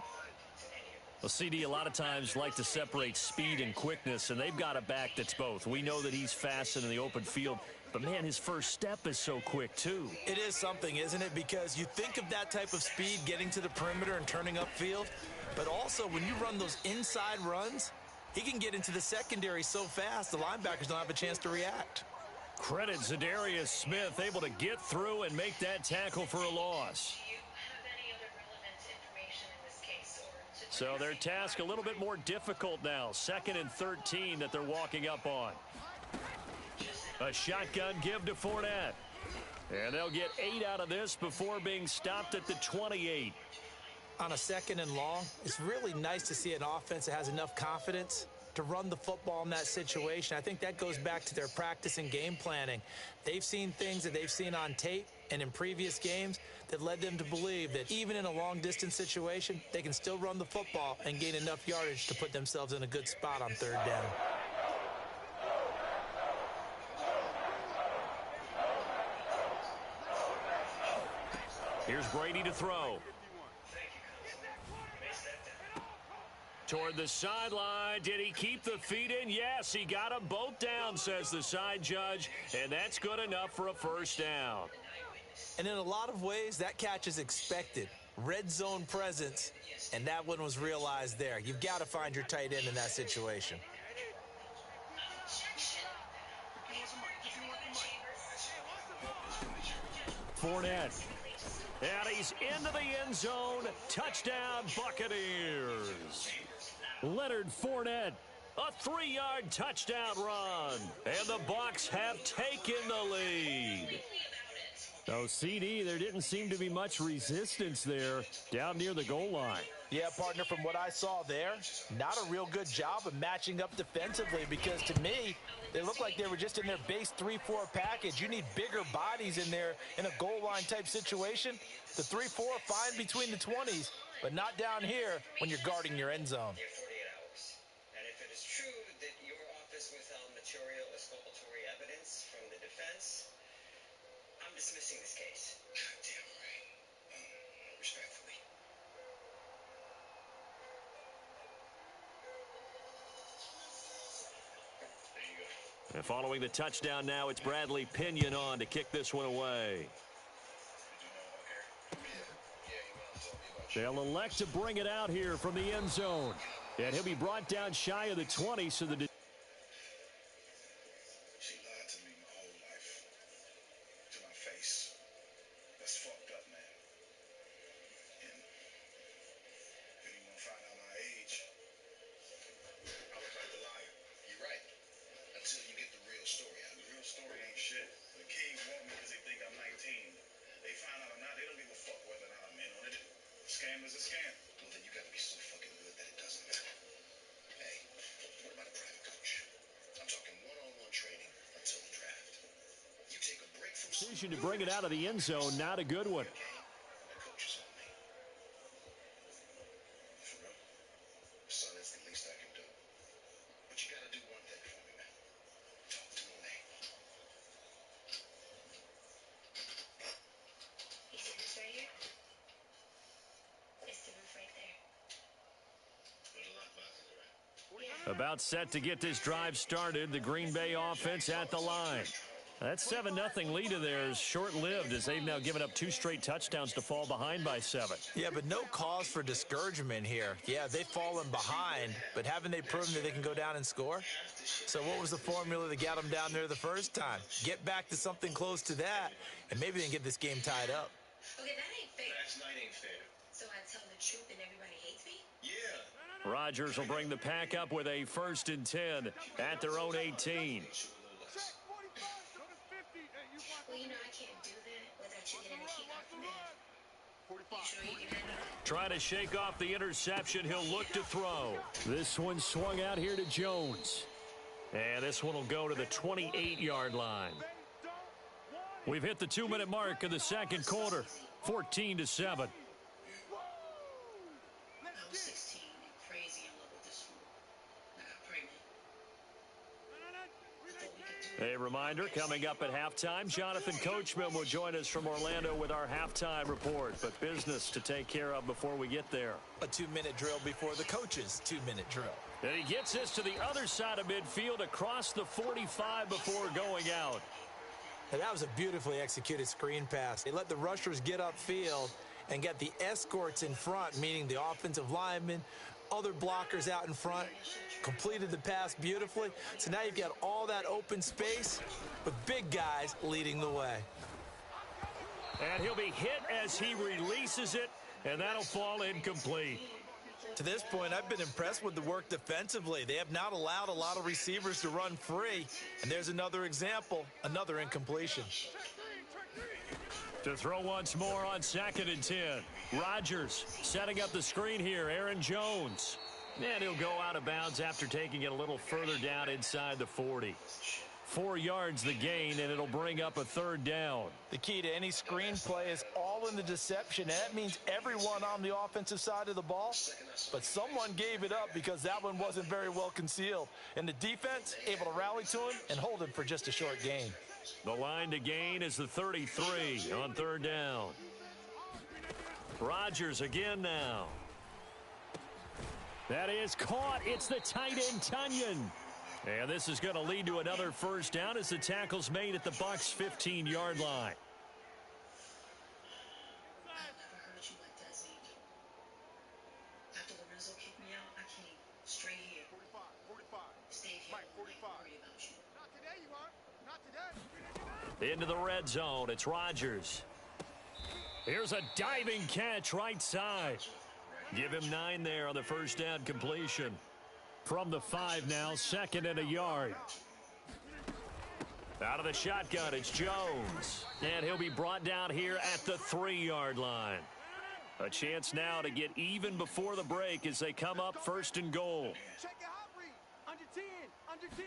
Well, CD a lot of times like to separate speed and quickness, and they've got a back that's both. We know that he's fast in the open field, but, man, his first step is so quick, too. It is something, isn't it? Because you think of that type of speed getting to the perimeter and turning upfield, but also when you run those inside runs, he can get into the secondary so fast the linebackers don't have a chance to react. Credit Zadarius Smith, able to get through and make that tackle for a loss. So their task a little bit more difficult now. 2nd and 13 that they're walking up on. A shotgun give to Fournette. And they'll get 8 out of this before being stopped at the 28. On a 2nd and long, it's really nice to see an offense that has enough confidence to run the football in that situation. I think that goes back to their practice and game planning. They've seen things that they've seen on tape and in previous games that led them to believe that even in a long-distance situation, they can still run the football and gain enough yardage to put themselves in a good spot on 3rd down. Here's Brady to throw. Toward the sideline. Did he keep the feet in? Yes, he got them both down, says the side judge, and that's good enough for a first down. And in a lot of ways, that catch is expected. Red zone presence, and that one was realized there. You've got to find your tight end in that situation. Fournette. And he's into the end zone. Touchdown, Buccaneers. Leonard Fournette, a 3-yard touchdown run. And the Bucs have taken the lead. So, CD, there didn't seem to be much resistance there down near the goal line. Yeah, partner, from what I saw there, not a real good job of matching up defensively because, to me, they looked like they were just in their base 3-4 package. You need bigger bodies in there in a goal line type situation. The 3-4, fine between the 20s, but not down here when you're guarding your end zone. 48 hours. And if it is true that your office withheld material exculpatory evidence from the defense, I'm dismissing this case. Goddamn right. Respectfully. There you go. And following the touchdown now, it's Bradley Pinion on to kick this one away. They'll elect to bring it out here from the end zone. And he'll be brought down shy of the 20, so the... She lied to me my whole life. To my face. That's fucked up, man. And if anyone find out my age, I look like the liar. You're right. Until you get the real story out. The real story ain't shit. The kids want me because they think I'm 19. They find out or not, they don't give a fuck whether or not I'm in on it. Scam is a scam. Well, then you gotta be so fucking good that it doesn't matter. Hey, what about a private coach? I'm talking one-on-one training until the draft. You take a break from decision to bring it out of the end zone, not a good one. The coach is on me. For real? Son, it's the least I can do. But you gotta do one thing for me, man. Talk to him, man. You see this right here? It's the roof right there. Where the lockbox is, right? About set to get this drive started. The Green Bay offense at the line. That 7-0 lead of theirs short-lived as they've now given up 2 straight touchdowns to fall behind by 7. Yeah, but no cause for discouragement here. Yeah, they've fallen behind, but haven't they proven that they can go down and score? So what was the formula that got them down there the first time? Get back to something close to that, and maybe they can get this game tied up. Okay, that ain't fair. Last night ain't fair. So I tell the truth and everybody hates me? Yeah. Rodgers will bring the pack up with a 1st and 10 at their own 18. Well, you know I can't do that without you getting a kickoff from that. Trying to shake off the interception. He'll look to throw. This one swung out here to Jones. And this one will go to the 28-yard line. We've hit the 2-minute mark of the second quarter. 14-7. A reminder, coming up at halftime, Jonathan Coachman will join us from Orlando with our halftime report. But business to take care of before we get there. A 2-minute drill before the coach's 2-minute drill. And he gets us to the other side of midfield across the 45 before going out. And that was a beautifully executed screen pass. They let the rushers get upfield and get the escorts in front, meaning the offensive linemen, other blockers out in front, completed the pass beautifully. So now you've got all that open space with big guys leading the way. And he'll be hit as he releases it, and that'll fall incomplete. To this point, I've been impressed with the work defensively. They have not allowed a lot of receivers to run free. And there's another example, another incompletion. To throw once more on 2nd and 10. Rodgers setting up the screen here. Aaron Jones. And he'll go out of bounds after taking it a little further down inside the 40. 4 yards the gain, and it'll bring up a 3rd down. The key to any screen play is all in the deception. And that means everyone on the offensive side of the ball. But someone gave it up because that one wasn't very well concealed. And the defense able to rally to him and hold him for just a short gain. The line to gain is the 33 on 3rd down. Rodgers again now. That is caught. It's the tight end, Tunyon. And this is going to lead to another 1st down as the tackle's made at the Bucs' 15-yard line. Into the red zone. It's Rodgers. Here's a diving catch right side. Give him 9 there on the 1st down completion. From the 5 now, 2nd and a yard. Out of the shotgun, it's Jones. And he'll be brought down here at the 3-yard line. A chance now to get even before the break as they come up 1st and goal. Under 10, under 10.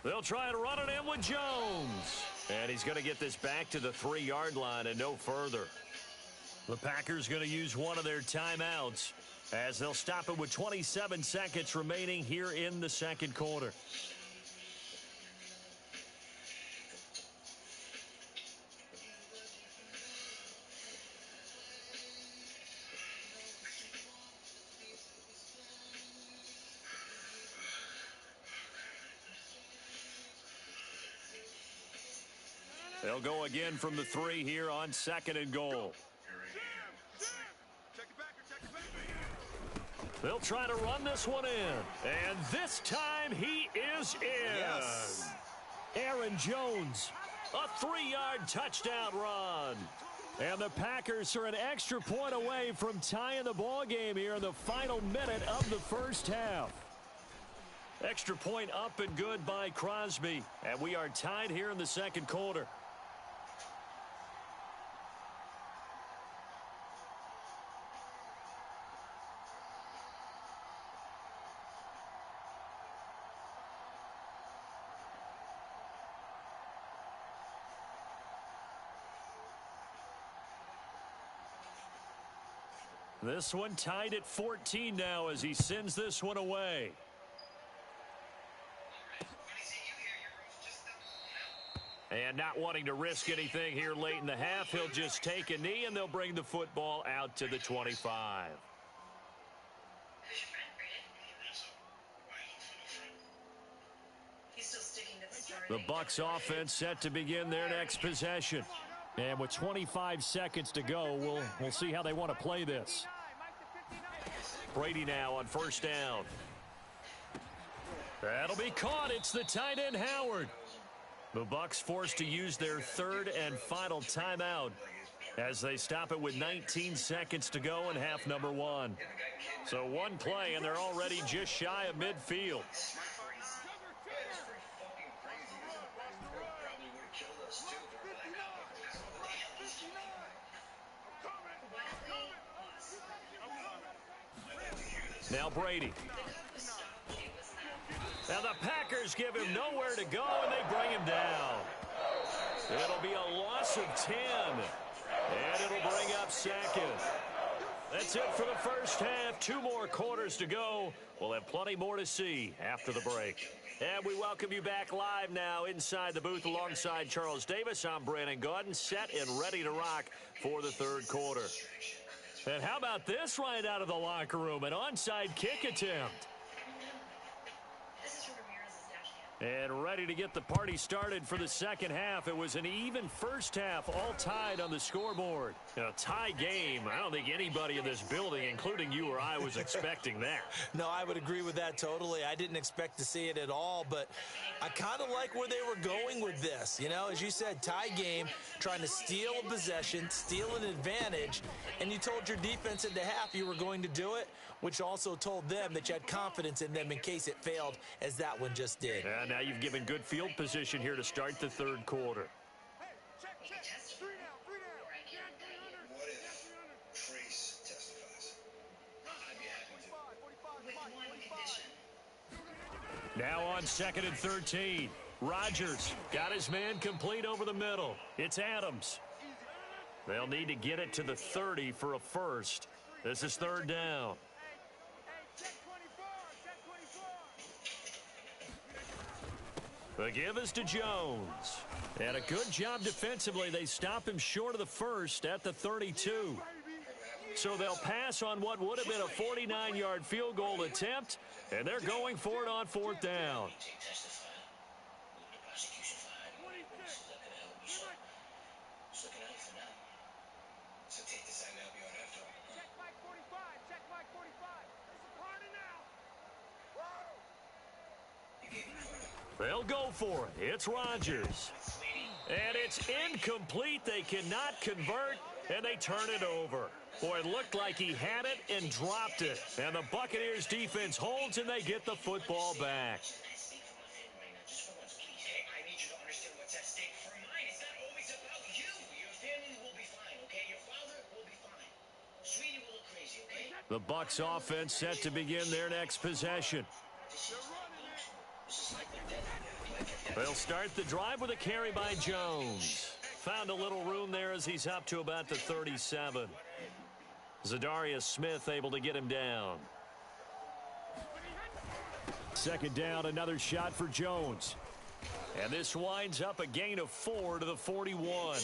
They'll try and run it in with Jones. And he's going to get this back to the 3-yard line and no further. The Packers going to use one of their timeouts as they'll stop it with 27 seconds remaining here in the second quarter. They'll go again from the 3 here on 2nd and goal. They'll try to run this one in. And this time he is in. Yes. Aaron Jones, a 3-yard touchdown run. And the Packers are an extra point away from tying the ball game here in the final minute of the 1st half. Extra point up and good by Crosby. And we are tied here in the second quarter. This one tied at 14 now as he sends this one away. And not wanting to risk anything here late in the half, he'll just take a knee and they'll bring the football out to the 25. The Bucs offense set to begin their next possession. And with 25 seconds to go, we'll see how they want to play this. Brady now on 1st down. That'll be caught. It's the tight end, Howard. The Bucs forced to use their 3rd and final timeout as they stop it with 19 seconds to go in half number 1. So one play, and they're already just shy of midfield. Now Brady. Now the Packers give him nowhere to go, and they bring him down. It'll be a loss of 10, and it'll bring up second. That's it for the first half. 2 more quarters to go. We'll have plenty more to see after the break. And we welcome you back live now inside the booth alongside Charles Davis. I'm Brandon Gaudin, set and ready to rock for the third quarter. And how about this right out of the locker room? An onside kick attempt. And ready to get the party started for the second half. It was an even first half, all tied on the scoreboard. A tie game. I don't think anybody in this building, including you or I, was expecting that. No, I would agree with that totally. I didn't expect to see it at all, but I kind of like where they were going with this. You know, as you said, tie game, trying to steal a possession, steal an advantage, and you told your defense at the half you were going to do it, which also told them that you had confidence in them in case it failed, as that one just did. And now you've given good field position here to start the third quarter. What if Trace testifies? I'd be happy to. With one condition. Now on 2nd and 13. Rodgers got his man complete over the middle. It's Adams. They'll need to get it to the 30 for a first. This is third down. The give is to Jones. And a good job defensively. They stop him short of the first at the 32. So they'll pass on what would have been a 49-yard field goal attempt, and they're going for it on 4th down. They'll go for it. It's Rodgers. And it's incomplete. They cannot convert, and they turn it over. Boy, it looked like he had it and dropped it. And the Buccaneers defense holds, and they get the football back. The Bucs offense set to begin their next possession. They'll start the drive with a carry by Jones. Found a little room there as he's up to about the 37. Zadarius Smith able to get him down. Second down, another shot for Jones. And this winds up a gain of 4 to the 41.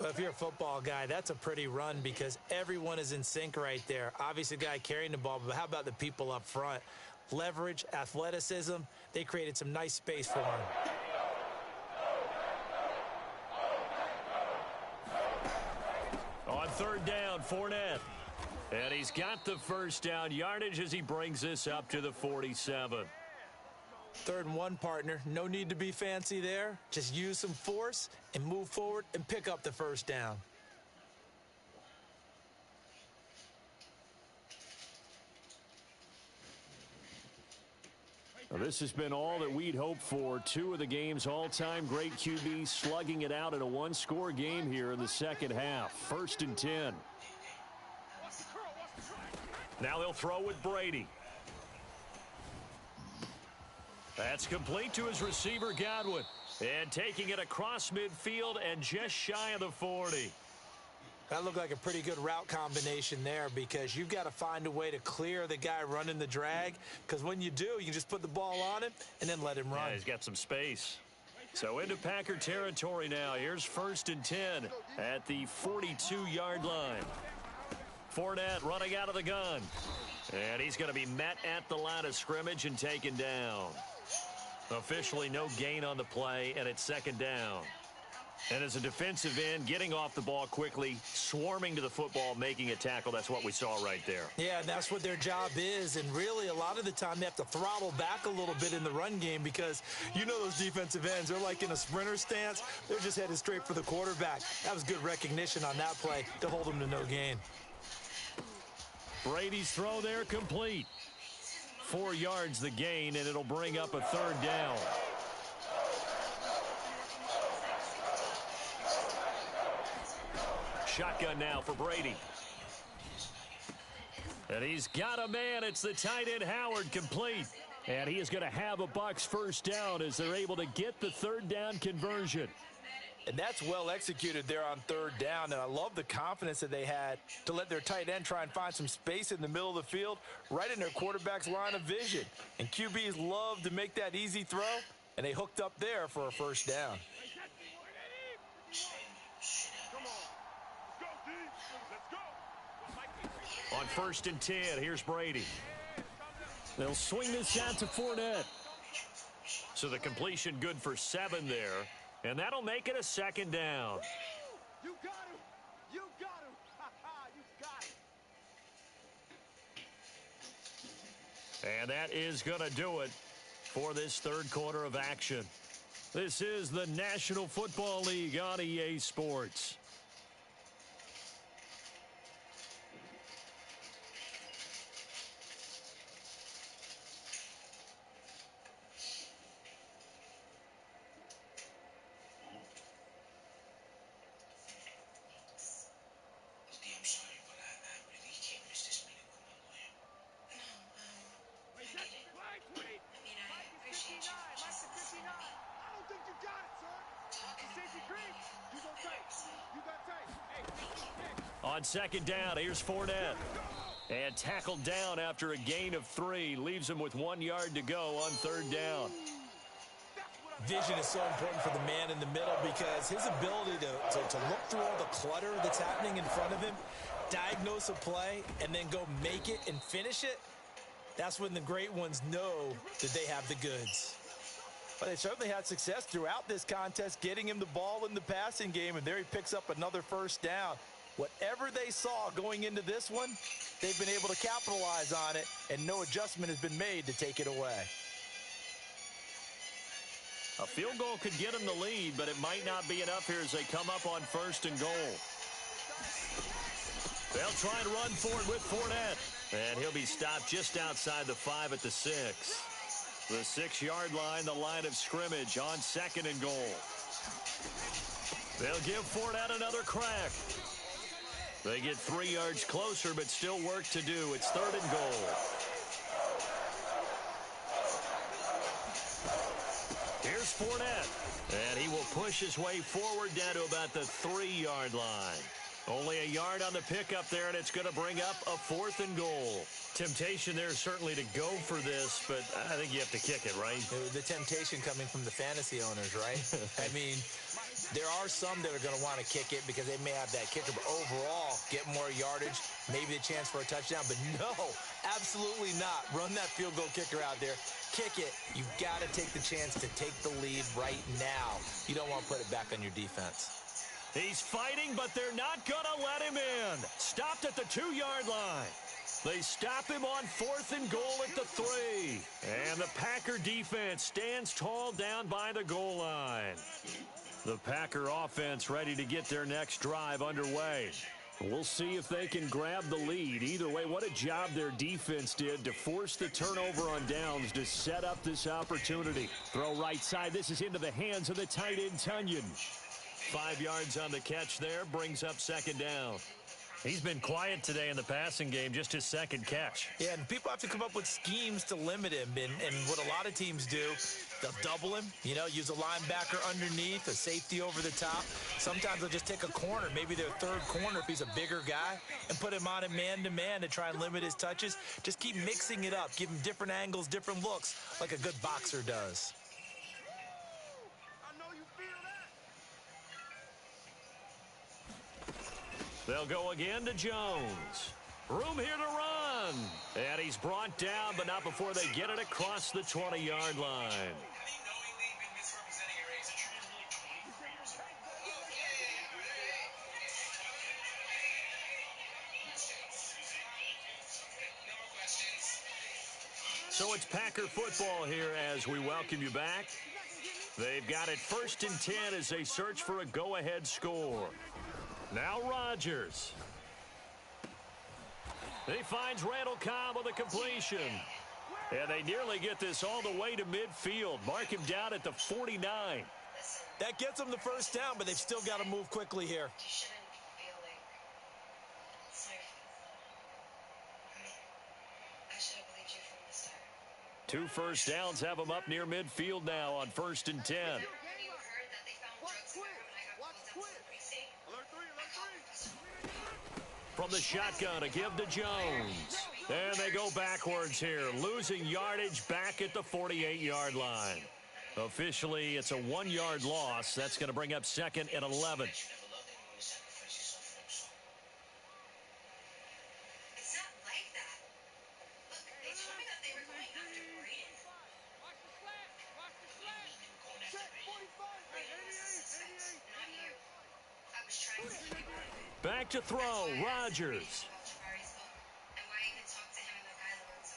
Well, if you're a football guy, that's a pretty run because everyone is in sync right there. Obviously, the guy carrying the ball, but how about the people up front? Leverage, athleticism, they created some nice space for him. On third down, Fournette. And he's got the first down yardage as he brings this up to the 47. 3rd and 1, partner. No need to be fancy there. Just use some force and move forward and pick up the first down. Well, this has been all that we'd hoped for. 2 of the game's all-time great QBs slugging it out in a one-score game here in the second half. 1st and 10. Now they'll throw with Brady. That's complete to his receiver, Godwin. And taking it across midfield and just shy of the 40. That looked like a pretty good route combination there because you've got to find a way to clear the guy running the drag, because when you do, you can just put the ball on him and then let him run. Yeah, he's got some space. So into Packer territory now. Here's 1st and 10 at the 42-yard line. Fournette running out of the gun. And he's going to be met at the line of scrimmage and taken down. Officially no gain on the play, and it's 2nd down. And as a defensive end, getting off the ball quickly, swarming to the football, making a tackle, that's what we saw right there. Yeah, and that's what their job is. And really, a lot of the time, they have to throttle back a little bit in the run game because you know those defensive ends, they're like in a sprinter stance. They're just headed straight for the quarterback. That was good recognition on that play to hold them to no gain. Brady's throw there complete. 4 yards the gain, and it'll bring up a 3rd down. Shotgun now for Brady. And he's got a man. It's the tight end Howard, complete. And he is going to have a Bucs first down as they're able to get the third down conversion. And that's well executed there on third down. And I love the confidence that they had to let their tight end try and find some space in the middle of the field, right in their quarterback's line of vision. And QBs love to make that easy throw, and they hooked up there for a first down. On 1st and 10, here's Brady. They'll swing this out to Fournette. So the completion good for 7 there. And that'll make it a second down. You got him! You got him! You got him! And that is going to do it for this third quarter of action. This is the National Football League on EA Sports. On second down, here's Fournette. And tackled down after a gain of 3. Leaves him with 1 yard to go on third down. Vision is so important for the man in the middle because his ability to look through all the clutter that's happening in front of him, diagnose a play, and then go make it and finish it, that's when the great ones know that they have the goods. But they certainly had success throughout this contest, getting him the ball in the passing game, and there he picks up another first down. Whatever they saw going into this one, they've been able to capitalize on it, and no adjustment has been made to take it away. A field goal could get them the lead, but it might not be enough here as they come up on 1st and goal. They'll try and run for it with Fournette. And he'll be stopped just outside the 5 at the 6. The 6-yard line, the line of scrimmage on 2nd and goal. They'll give Fournette another crack. They get 3 yards closer, but still work to do. It's 3rd and goal. Here's Fournette. And he will push his way forward down to about the 3-yard line. Only a yard on the pickup there, and it's going to bring up a 4th and goal. Temptation there certainly to go for this, but I think you have to kick it, right? The temptation coming from the fantasy owners, right? I mean, there are some that are going to want to kick it because they may have that kicker, but overall, get more yardage, maybe a chance for a touchdown. But no, absolutely not. Run that field goal kicker out there. Kick it. You've got to take the chance to take the lead right now. You don't want to put it back on your defense. He's fighting, but they're not going to let him in. Stopped at the 2-yard line. They stop him on 4th and goal at the 3. And the Packer defense stands tall down by the goal line. The Packer offense ready to get their next drive underway. We'll see if they can grab the lead. Either way, what a job their defense did to force the turnover on downs to set up this opportunity. Throw right side. This is into the hands of the tight end, Tunyon. 5 yards on the catch there, brings up 2nd down. He's been quiet today in the passing game, just his 2nd catch. Yeah, and people have to come up with schemes to limit him. And what a lot of teams do, they'll double him, use a linebacker underneath, a safety over the top. Sometimes they'll just take a corner, maybe their 3rd corner if he's a bigger guy, and put him on a man-to-man to try and limit his touches. Just keep mixing it up, give him different angles, different looks, like a good boxer does. They'll go again to Jones. Room here to run. And he's brought down, but not before they get it across the 20-yard line. So it's Packer football here as we welcome you back. They've got it 1st and 10 as they search for a go-ahead score. Now Rodgers. He finds Randall Cobb with a completion. And they nearly get this all the way to midfield. Mark him down at the 49. That gets them the first down, but they've still got to move quickly here. 2 first downs have them up near midfield now on 1st and 10. Have you heard that they found drugs in my room and I got called down to the precinct? Alert 3, alert 3. From the shotgun, a give to Jones. And they go backwards here, losing yardage back at the 48-yard line. Officially, it's a 1-yard loss. That's going to bring up 2nd and 11. It's not like that. Look, they told me that they were going after Braden. Watch the slant. Watch the slant. Set Set 45. Braden was the suspect, not you. I was trying to keep you. Back to throw, Rodgers. And why even talk to him and the guy that works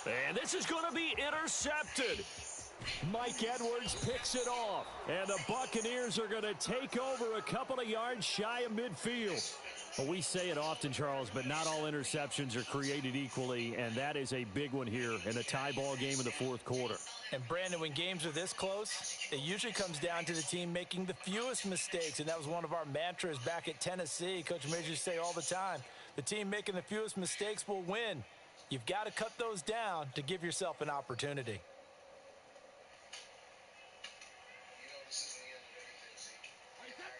on? And this is going to be intercepted. Mike Edwards picks it off. And the Buccaneers are going to take over a couple of yards shy of midfield. Well, we say it often, Charles, but not all interceptions are created equally, and that is a big one here in a tie ball game in the 4th quarter. And, Brandon, when games are this close, it usually comes down to the team making the fewest mistakes, and that was one of our mantras back at Tennessee. Coach Major used to say all the time, the team making the fewest mistakes will win. You've got to cut those down to give yourself an opportunity.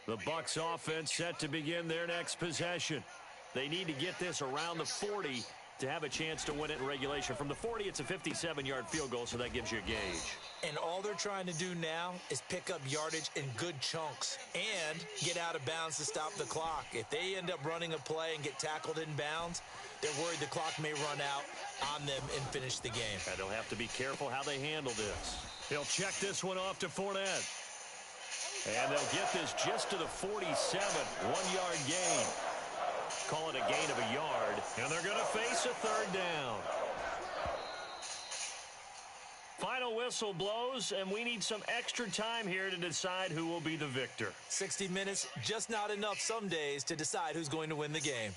The Bucs offense set to begin their next possession. They need to get this around the 40 to have a chance to win it in regulation. From the 40, it's a 57-yard field goal, so that gives you a gauge. And all they're trying to do now is pick up yardage in good chunks and get out of bounds to stop the clock. If they end up running a play and get tackled in bounds, they're worried the clock may run out on them and finish the game. And they'll have to be careful how they handle this. He'll check this one off to Fournette. And they'll get this just to the 47, 1-yard gain. Call it a gain of a yard, and they're going to face a 3rd down. Final whistle blows, and we need some extra time here to decide who will be the victor. 60 minutes, just not enough some days to decide who's going to win the game.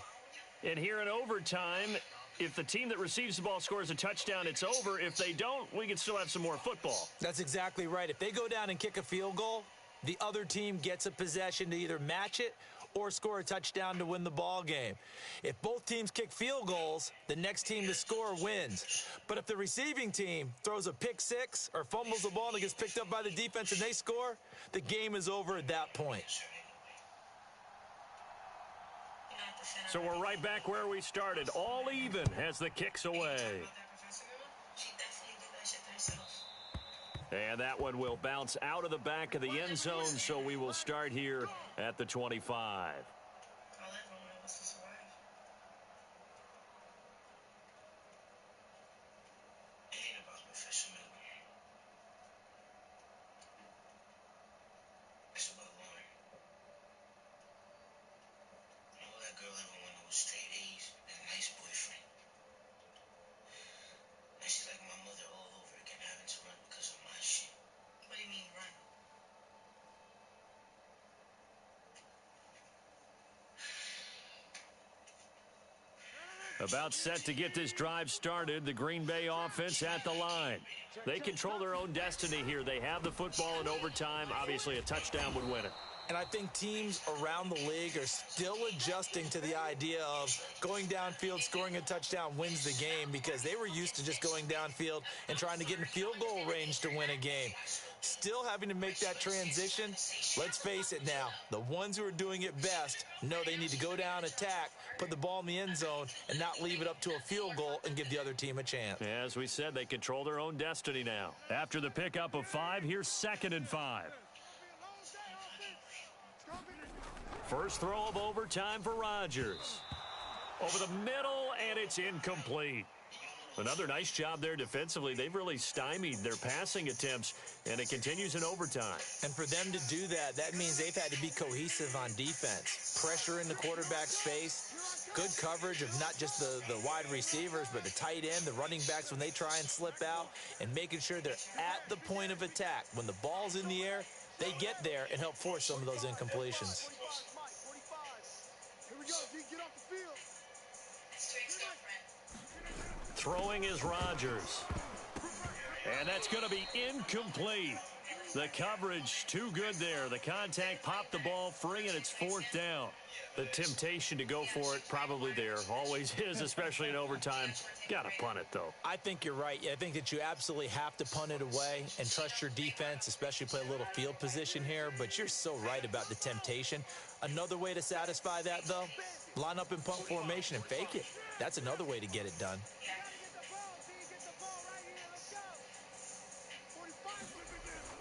And here in overtime, if the team that receives the ball scores a touchdown, it's over. If they don't, we can still have some more football. That's exactly right. If they go down and kick a field goal, the other team gets a possession to either match it or score a touchdown to win the ball game. If both teams kick field goals, the next team to score wins. But if the receiving team throws a pick six or fumbles the ball and it gets picked up by the defense and they score, the game is over at that point. So we're right back where we started, all even as the kick's away. And that one will bounce out of the back of the end zone, so we will start here at the 25. About set to get this drive started, the Green Bay offense at the line. They control their own destiny here. They have the football in overtime. Obviously, a touchdown would win it. And I think teams around the league are still adjusting to the idea of going downfield, scoring a touchdown wins the game, because they were used to just going downfield and trying to get in field goal range to win a game. Still having to make that transition. Let's face it now, the ones who are doing it best know they need to go down, attack, put the ball in the end zone, and not leave it up to a field goal and give the other team a chance. As we said, they control their own destiny now. After the pickup of 5, here's 2nd and 5. First throw of overtime for Rodgers. Over the middle, and it's incomplete. Another nice job there defensively. They've really stymied their passing attempts, and it continues in overtime. And for them to do that, that means they've had to be cohesive on defense. Pressure in the quarterback's face, good coverage of not just the wide receivers, but the tight end, the running backs when they try and slip out, and making sure they're at the point of attack. When the ball's in the air, they get there and help force some of those incompletions. 45. Here we go, G, get off the field. Throwing is Rodgers. And that's going to be incomplete. The coverage too good there. The contact popped the ball free, and it's 4th down. The temptation to go for it probably there. Always is, especially in overtime. Got to punt it, though. I think you're right. I think that you absolutely have to punt it away and trust your defense, especially play a little field position here. But you're so right about the temptation. Another way to satisfy that, though, line up in punt formation and fake it. That's another way to get it done.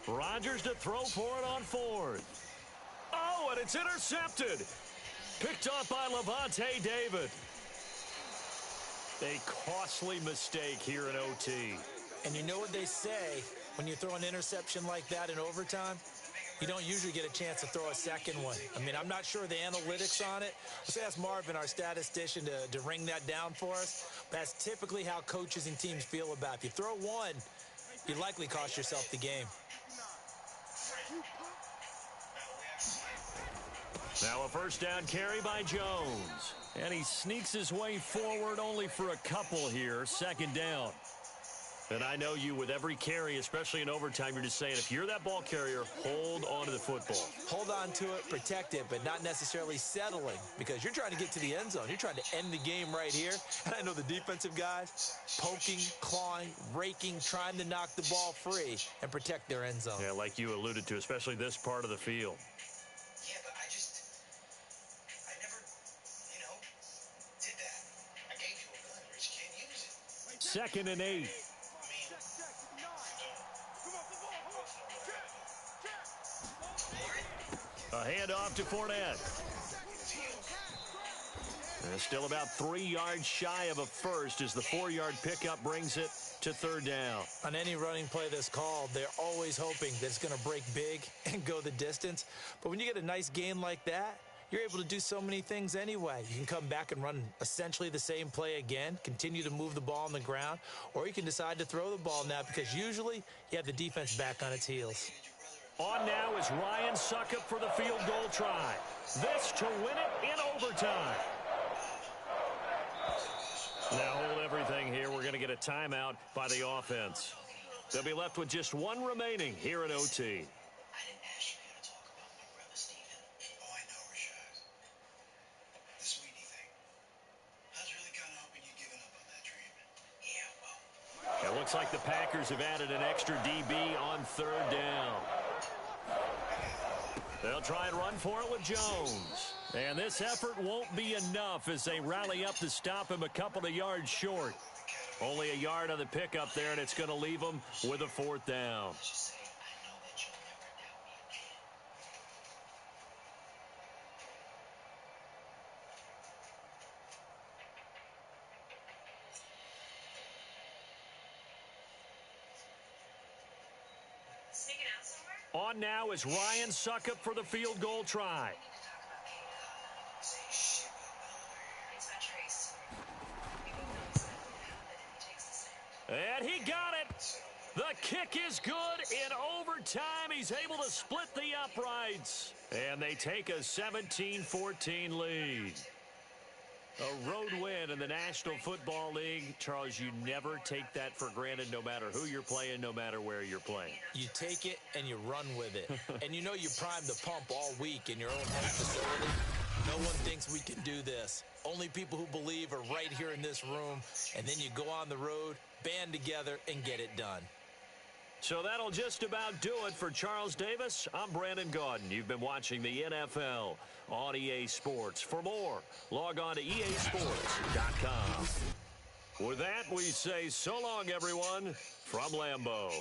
Rodgers to throw for it on 4th. Oh, and it's intercepted. Picked off by Levante David. A costly mistake here in OT. And you know what they say, when you throw an interception like that in overtime, you don't usually get a chance to throw a second one. I mean, I'm not sure the analytics on it. Let's ask Marvin, our statistician, to ring that down for us. That's typically how coaches and teams feel about it. If you throw one, you likely cost yourself the game. Now a 1st down carry by Jones. And he sneaks his way forward only for a couple here. 2nd down. And I know you, with every carry, especially in overtime, you're just saying, if you're that ball carrier, hold on to the football. Hold on to it, protect it, but not necessarily settling, because you're trying to get to the end zone. You're trying to end the game right here. And I know the defensive guys poking, clawing, raking, trying to knock the ball free and protect their end zone. Yeah, like you alluded to, especially this part of the field. Yeah, but I never, did that. I gave you a gun, Rich. You can't use it. 2nd and 8. A handoff to Fournette. And still about 3 yards shy of a first as the 4-yard pickup brings it to 3rd down. On any running play that's called, they're always hoping that it's going to break big and go the distance. But when you get a nice gain like that, you're able to do so many things anyway. You can come back and run essentially the same play again, continue to move the ball on the ground, or you can decide to throw the ball now because usually you have the defense back on its heels. On now is Ryan Suckup for the field goal try. This to win it in overtime. Now hold everything here. We're going to get a timeout by the offense. They'll be left with just one remaining here in OT. It looks like the Packers have added an extra DB on 3rd down. They'll try and run for it with Jones. And this effort won't be enough as they rally up to stop him a couple of yards short. Only a yard on the pickup there, and it's going to leave them with a 4th down. On now is Ryan Suckup for the field goal try. And he got it. The kick is good in overtime. He's able to split the uprights. And they take a 17-14 lead. A road win in the National Football League. Charles, you never take that for granted no matter who you're playing, no matter where you're playing. You take it and you run with it. And you know you primed the pump all week in your own home facility. No one thinks we can do this. Only people who believe are right here in this room. And then you go on the road, band together, and get it done. So that'll just about do it for Charles Davis. I'm Brandon Gaudin. You've been watching the NFL on EA Sports. For more, log on to easports.com. With that, we say so long, everyone, from Lambeau.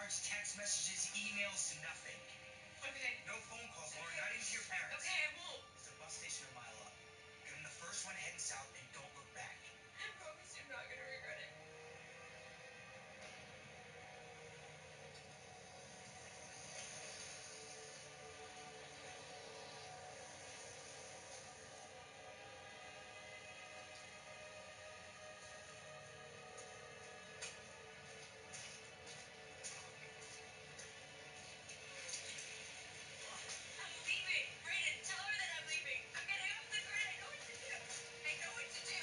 cards, text messages, emails, nothing. Okay. No phone calls, Lauren, not even to your parents. Okay, I won't. There's a bus station a mile up. Get on the first one heading south and don't look back. I promise you're not gonna regret it. I'm leaving. Brayden, tell her that I'm leaving. I'm getting off the grid. I know what to do. I know what to do.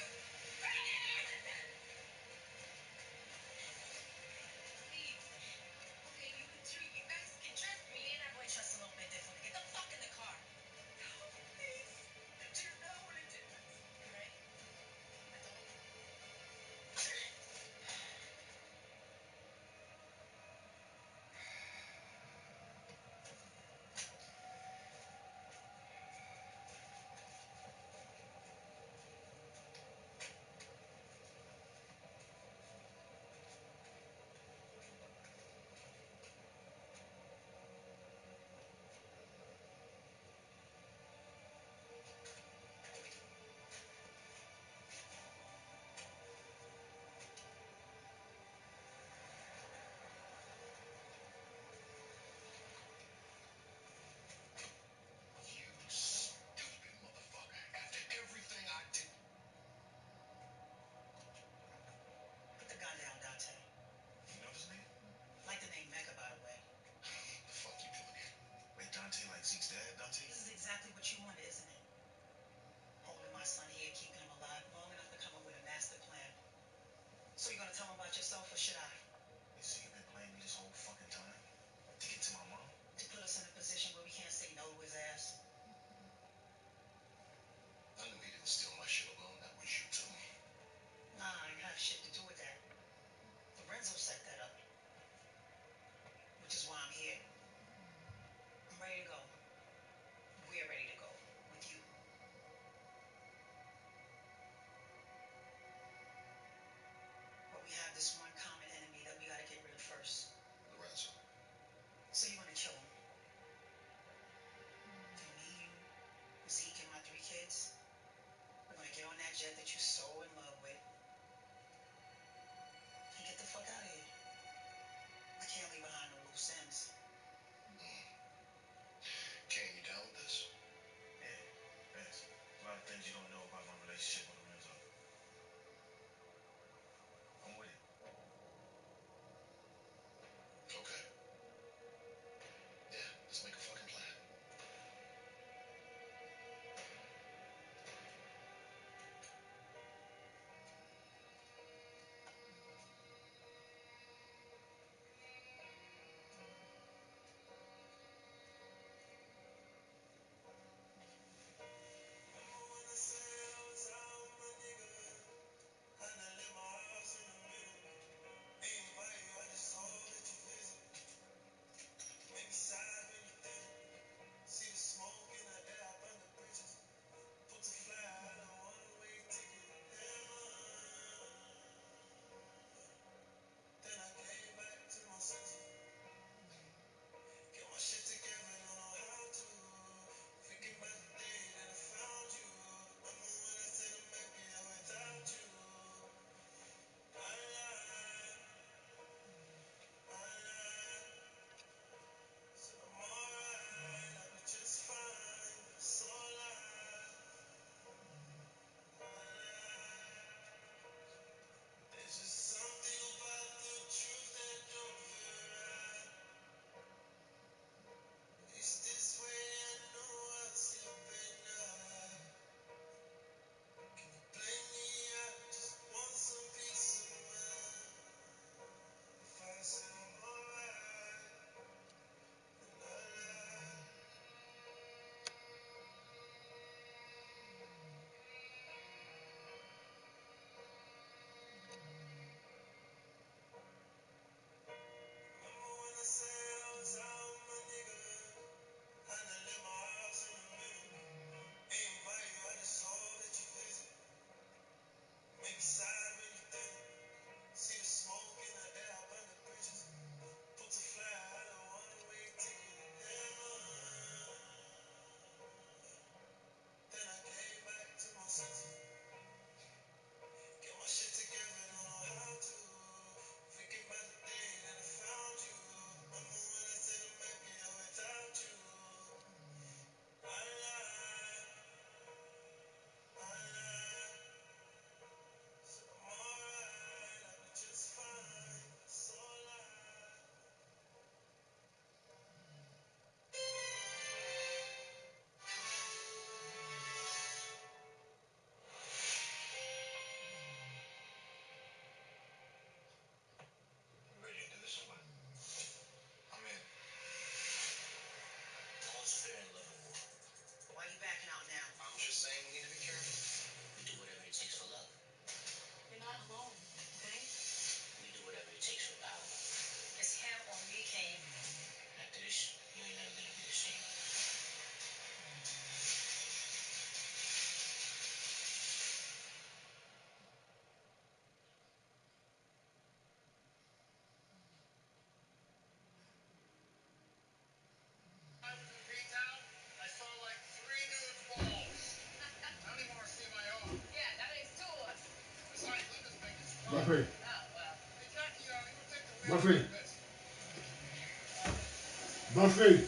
Buffy.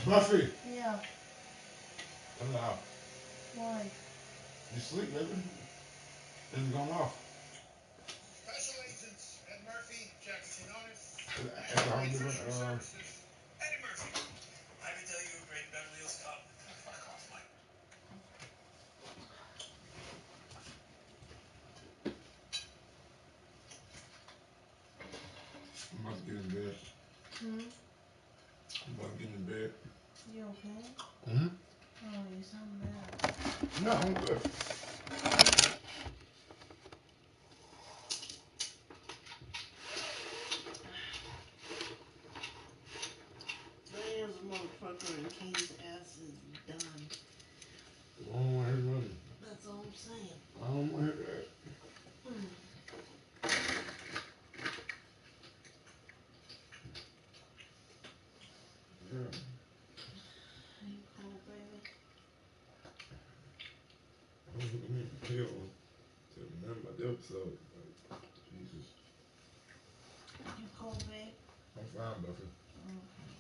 Buffy. Yeah. Come out. Why? You sleep, baby. It's going off. Special Agents Ed Murphy, Jackie Quinones, It's a whole different, Treasury Services. Eddie Murphy, I ever tell you you were great in Beverly Hills Cop? Fuck off, Mike. I'm about to get in bed. Hmm? I'm about to get in bed. You okay? Mm-hmm. Oh, you sound bad. No, I'm good. There's a motherfucker and Kane's ass is done. I don't want to hear nothing. That's all I'm saying. I don't want to hear that. Yeah. Are you cold, baby? I was looking at the pill to remember the episode. Like, Jesus. You cold, babe? I'm fine, Buffy. Okay.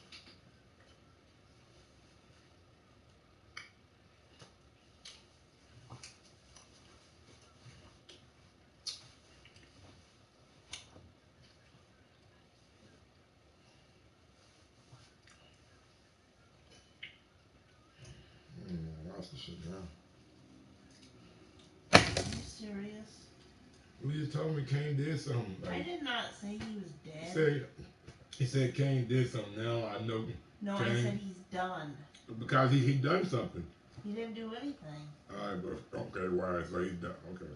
Watch the shit down. Are you serious? You just told me Kane did something. I Like, did not say he was he dead. said Kane did something. Now I know No, Kane. I said he's done. Because he done something. He didn't do anything. All right, but okay, why? So he's done. Okay.